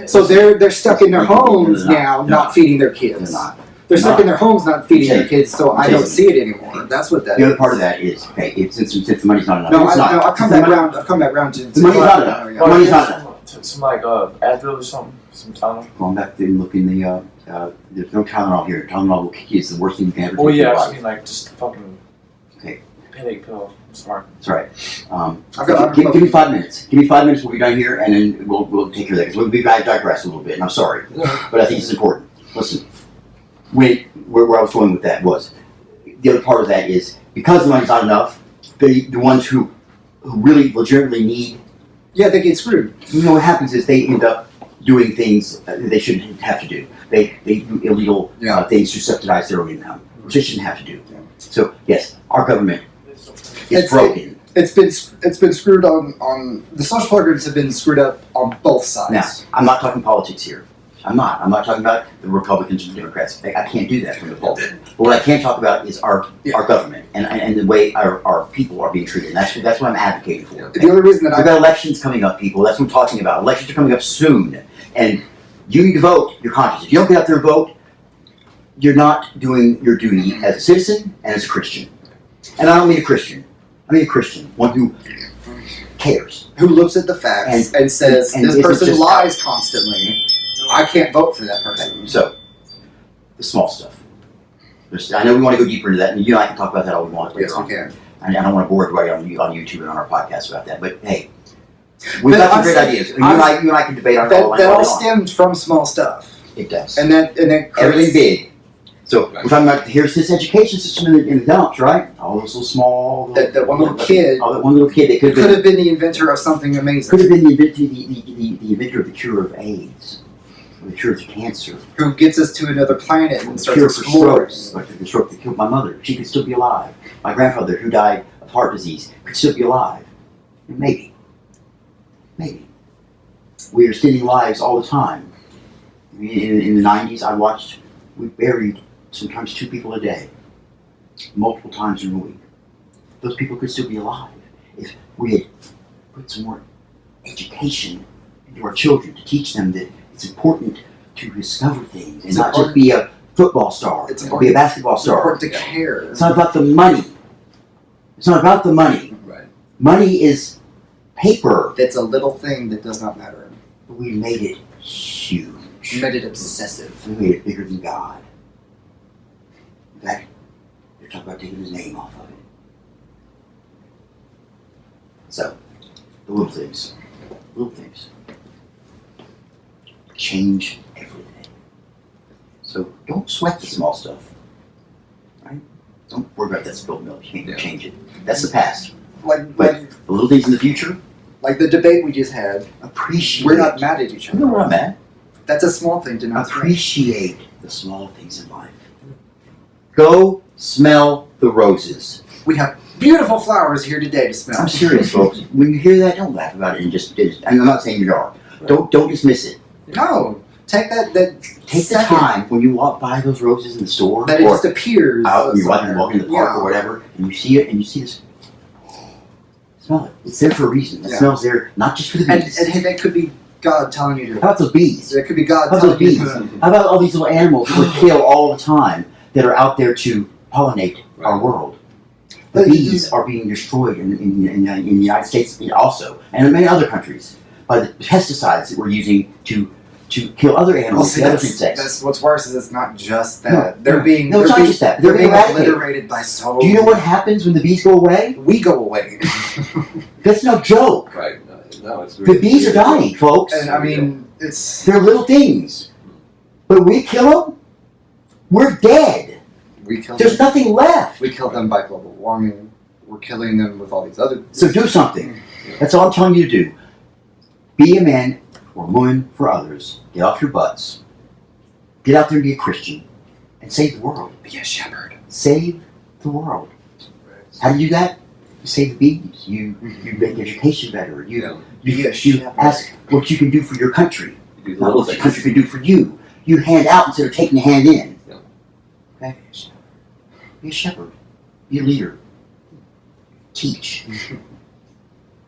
So they're stuck in their homes now, not feeding their They're kids. not. They're stuck in their homes, not feeding their kids. So I don't Jason. see it anymore. That's what that The other is. part of that is, okay, since the money's not enough. No, it's not. I've come back around. I've come back around to. The money's not enough. Yeah. The money's not enough. Some like Advil or something. Some Tylenol. Going back and looking there's no Tylenol here. Tylenol will kick you. It's the worst thing you can ever do. Oh to your yeah, I body. just mean like just fucking Okay. headache pill. I'm sorry. That's right. I've Give me 5 minutes. Give me 5 minutes. We'll be done here, and then we'll take care of that. Because we digress a little bit, and I'm sorry, but I think it's important. Listen, where I was going with that was the other part of that is because the money's not enough. The ones who really legitimately need. Yeah, they get screwed. You know what happens is they end up doing things they shouldn't have to do. They do illegal things to subsidize their own income, which they shouldn't have to do. So yes, our government is broken. It's been screwed on the social programs have been screwed up on both sides. Now, I'm not talking politics here. I'm not talking about the Republicans and Democrats. I can't do that from the pulpit. But what I can talk about is our government and the way our people are being treated. And that's what I'm advocating for. The only reason that We've got elections coming up, people. That's what I'm talking about. Elections are coming up soon. And you need to vote your conscience. If you don't get out there and vote, you're not doing your duty as a citizen and as a Christian. And I don't mean a Christian. I mean a Christian, one who cares. who looks at the facts and says and this isn't person just lies constantly. I can't vote for that person. So, the small stuff. I know we want to go deeper into that, and you and I can talk about that all we want later Yes, on. we can. I don't want to bore everybody on YouTube and on our podcast about that, but hey, we've got But some I'm great saying- ideas. And you and I can debate on it all That all on. stems from small stuff, It does. and that Everything big. So we're talking about here's this education system in the dumps, right? All those little small. That one little kid All that one little kid that could have been the inventor of something amazing. could have been the inventor of the cure of AIDS, or the cure of cancer, Who gets us to another planet and the starts cure for exploring. strokes, like the stroke that killed my mother. She could still be alive. My grandfather, who died of heart disease, could still be alive. Maybe. We are extending lives all the time. In the 90s, I watched, we buried sometimes 2 people a day, multiple times in a week. Those people could still be alive if we had put some more education into our children to teach them that it's important to discover things and It's not just important- be a football star, It's or be a important- basketball It's star. important to care. It's not about the money. It's not about the money. Right. Money is paper. It's a little thing that does not matter. But we made it huge. You made it obsessive. We made it bigger than God. In fact, they're talking about taking his name off of it. So, the little things. Change everything. So, don't sweat the small stuff. Right? Don't worry about that spilled milk. You can't change it. That's the past. Like But the little things in the future, the debate we just had. appreciate. We're not mad at each I know other. where I'm at. That's a small thing to not sweat. Appreciate the small things in life. Go smell the roses. We have beautiful flowers here today to smell. I'm serious, folks. When you hear that, don't laugh about it and just. I'm not saying you are. Don't dismiss it. No, take that Take the second time when you walk by those roses in the store, that it or just appears. out and you walk somewhere. in the park Yeah. or whatever, and you see it and you see this. Smell it. It's there for a reason. It Yeah. smells there not just for the And bees. hey, that could be God telling you How to. about those bees? It could be God How about those telling you bees? to. How about all these little animals that we kill all the time that are out there to pollinate our world? The But bees are being destroyed in the United States also, and in many other countries, by the pesticides that we're using to kill other Well, animals, see, the other that's insects. what's worse is it's not just that. No, they're being no, it's they're not being, just that. they're They're being eradicated. obliterated by so. Do you know what happens when the bees go away? We go away. That's no joke. Right. No, it's The bees are dying, folks. And I mean, it's They're little things, but we kill them, we're dead. we kill There's them. nothing left. We kill them by global warming. We're killing them with all these other. So do something. That's all I'm telling you to do. Be a man or woman for others. Get off your butts. Get out there and be a Christian and save the world. Be a shepherd. Save the world. How do you do that? You save the bees. You make education better. You ask what you can do for your country, You do not little what your things. country can do for you. You hand out instead of taking a hand in. Yeah. Okay? Be a shepherd. Be a leader. Teach.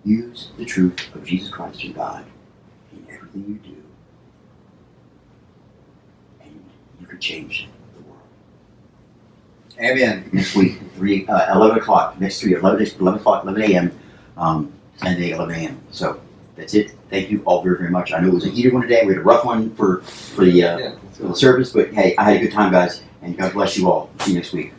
Use the truth of Jesus Christ and God in everything you do. And you can change the world. Amen. Next week, 11 o'clock. Next week, 11 o'clock, 11 a.m. Sunday, 11 a.m. So that's it. Thank you all very, very much. I know it was a heated one today. We had a rough one for the service, but hey, I had a good time, guys, and God bless you all. See you next week.